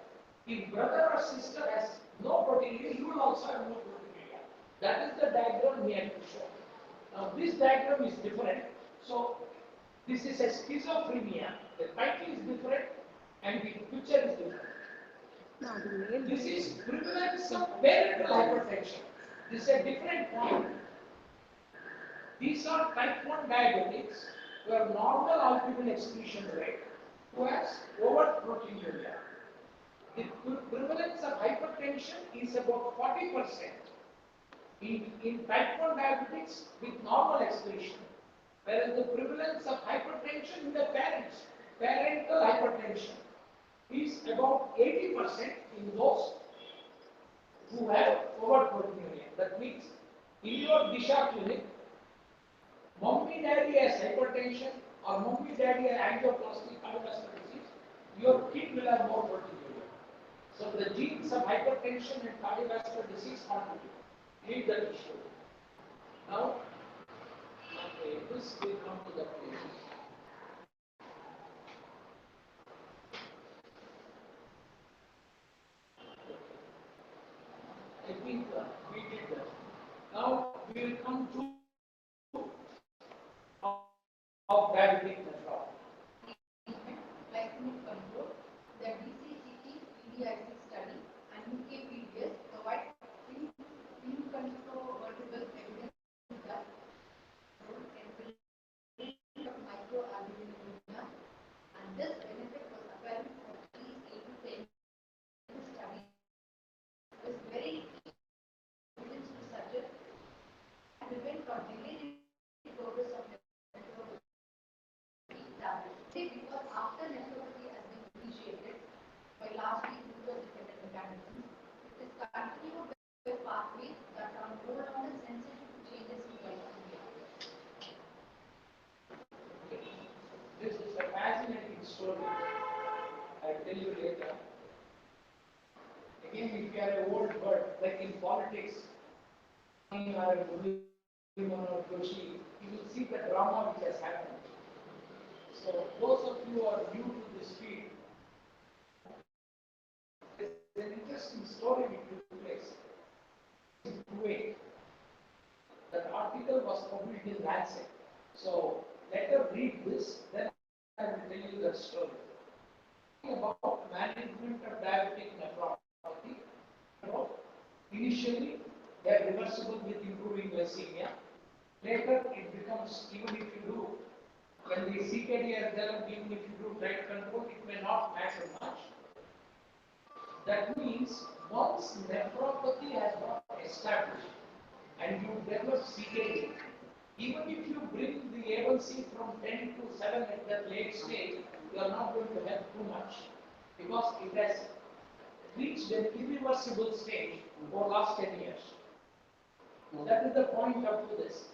If brother or sister has no proteinuria, you will also have no proteinuria. That is the diagram we have to show. Now, this diagram is different. So, this is a schizophrenia. The title is different and the picture is different. This is prevalence of parental hypertension. This is a different point. These are type 1 diabetics who have normal albumin excretion rate, who has overt proteinuria. The prevalence of hypertension is about 40% in type 1 diabetics with normal excretion, whereas the prevalence of hypertension in the parental hypertension, is about 80% in those who have overt proteinuria. That means in your Disha clinic, mommy daddy has hypertension or mommy daddy has angioplasty cardiovascular disease, your kid will have more proteinuria. So the genes of hypertension and cardiovascular disease contribute. Leave that issue. Now, okay, this will come to the place. I think we did that. Now we will come to of diabetic nephropathy. Glycemic control, the DCCT PDIC study and UKPDS provide incontrovertible evidence that role in building of microalbuminemia, and this benefit was apparent for at least 8 to 10 studies. There is very evidence to suggest prevent or delay the progress of nephropathy. Because after nephropathy has been initiated by largely glucose-dependent mechanisms, it is continued by pathways that are no longer sensitive to changes in glycemia. This is a fascinating story. I'll tell you later. Again, if you are an old bird, like in politics, you are a Buddhism or Joshi, you will see the drama which has happened. So those of you who are new to this field, there's an interesting story which took place in Kuwait. That article was published in Lancet. So let us read this, then I will tell you that story. About management of diabetic nephropathy. Initially, they are reversible with improving glycemia. Later, it becomes, even if you do, when the CKD are developed, even if you do diet control, it may not matter much. That means once nephropathy has got established and you develop CKD, even if you bring the A1C from 10 to 7 at that late stage, you are not going to help too much because it has reached an irreversible stage for last 10 years. That is the point up to this.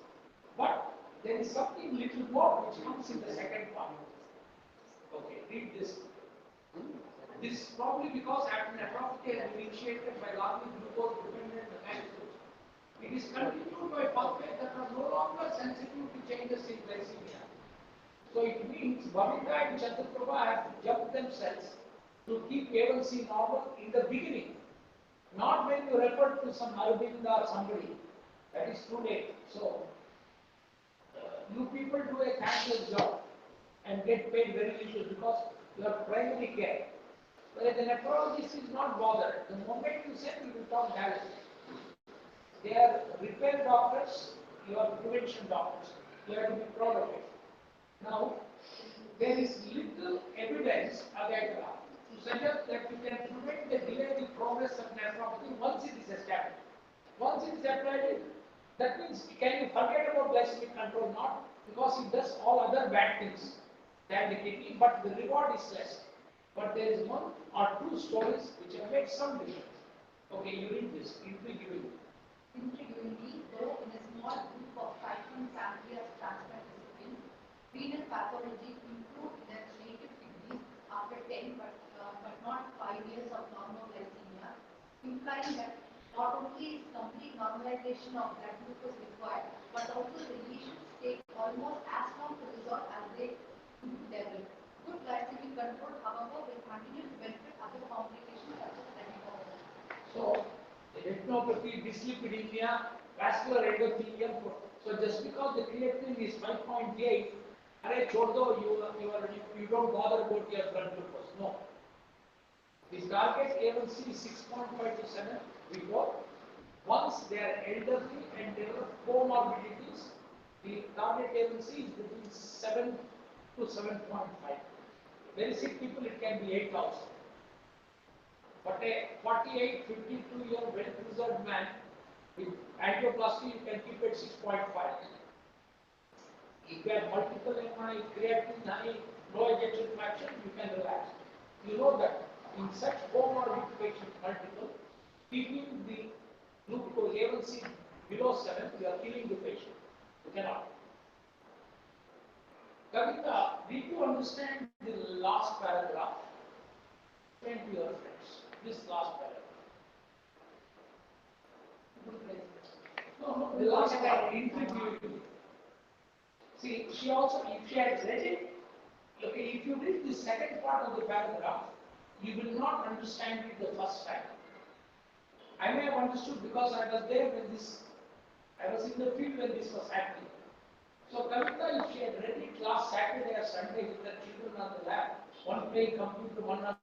But there is something little more which comes in the second part. Okay, read this. This is probably because after nephropathy has been initiated by largely glucose-dependent mechanisms. It is continued by pathways that are no longer sensitive to changes in glycemia. So it means Babinda and Chandraprabha have jumped themselves to keep A1C normal in the beginning, not when you refer to some Arvind or somebody. That is too late. So you people do a thankless job and get paid very little because you are primary care. Whereas the nephrologist is not bothered. The moment you say we will talk dialysis. They are repair doctors, you are prevention doctors. You have to be proud of it. Now, there is little evidence to suggest that you can prevent the delay the progress of nephropathy once it is established. Once it is established, that means can you forget about glycemic control? Not because it does all other bad things than the kidney, but the reward is less. But there is one or two stories which have made some difference. Okay, you read this, intriguing. Intriguingly, though in a small group of 5 samples of transplant recipients, renal pathology improved in their native kidneys after 10 but not 5 years of normal glycemia, implying that not only is complete normalization of blood glucose required, but also the lesions take almost as long to resolve as they develop. Good glycemic control, however, will continue to benefit other complications such as retinopathy. So, retinopathy, dyslipidemia, vascular endothelium. So, just because the creatinine is 5.8, you don't bother about your blood glucose. No. This target A1C is 6.5 to 7 before. Once they are elderly and develop comorbidities, the target A1C is between 7 to 7.5. Very sick people, it can be 8 also. But a 48, 52-year well-preserved man with angioplasty, you can keep it 6.5. If you have multiple MI, creatinine high, low ejection fraction, you can relax. You know that in such comorbid patients, multiple, keeping the glucose A1C below 7, you are killing the patient. You cannot. Kavita, did you understand the last paragraph? Send to your friends. This last paragraph. No, the last paragraph, intriguing. See, she also, if she had read it, okay, if you read the second part of the paragraph, you will not understand it the first time. I may have understood because I was there when I was in the field when this was happening. So Kavita, if she had read it last Saturday or Sunday with the children on the lab, one playing computer, one on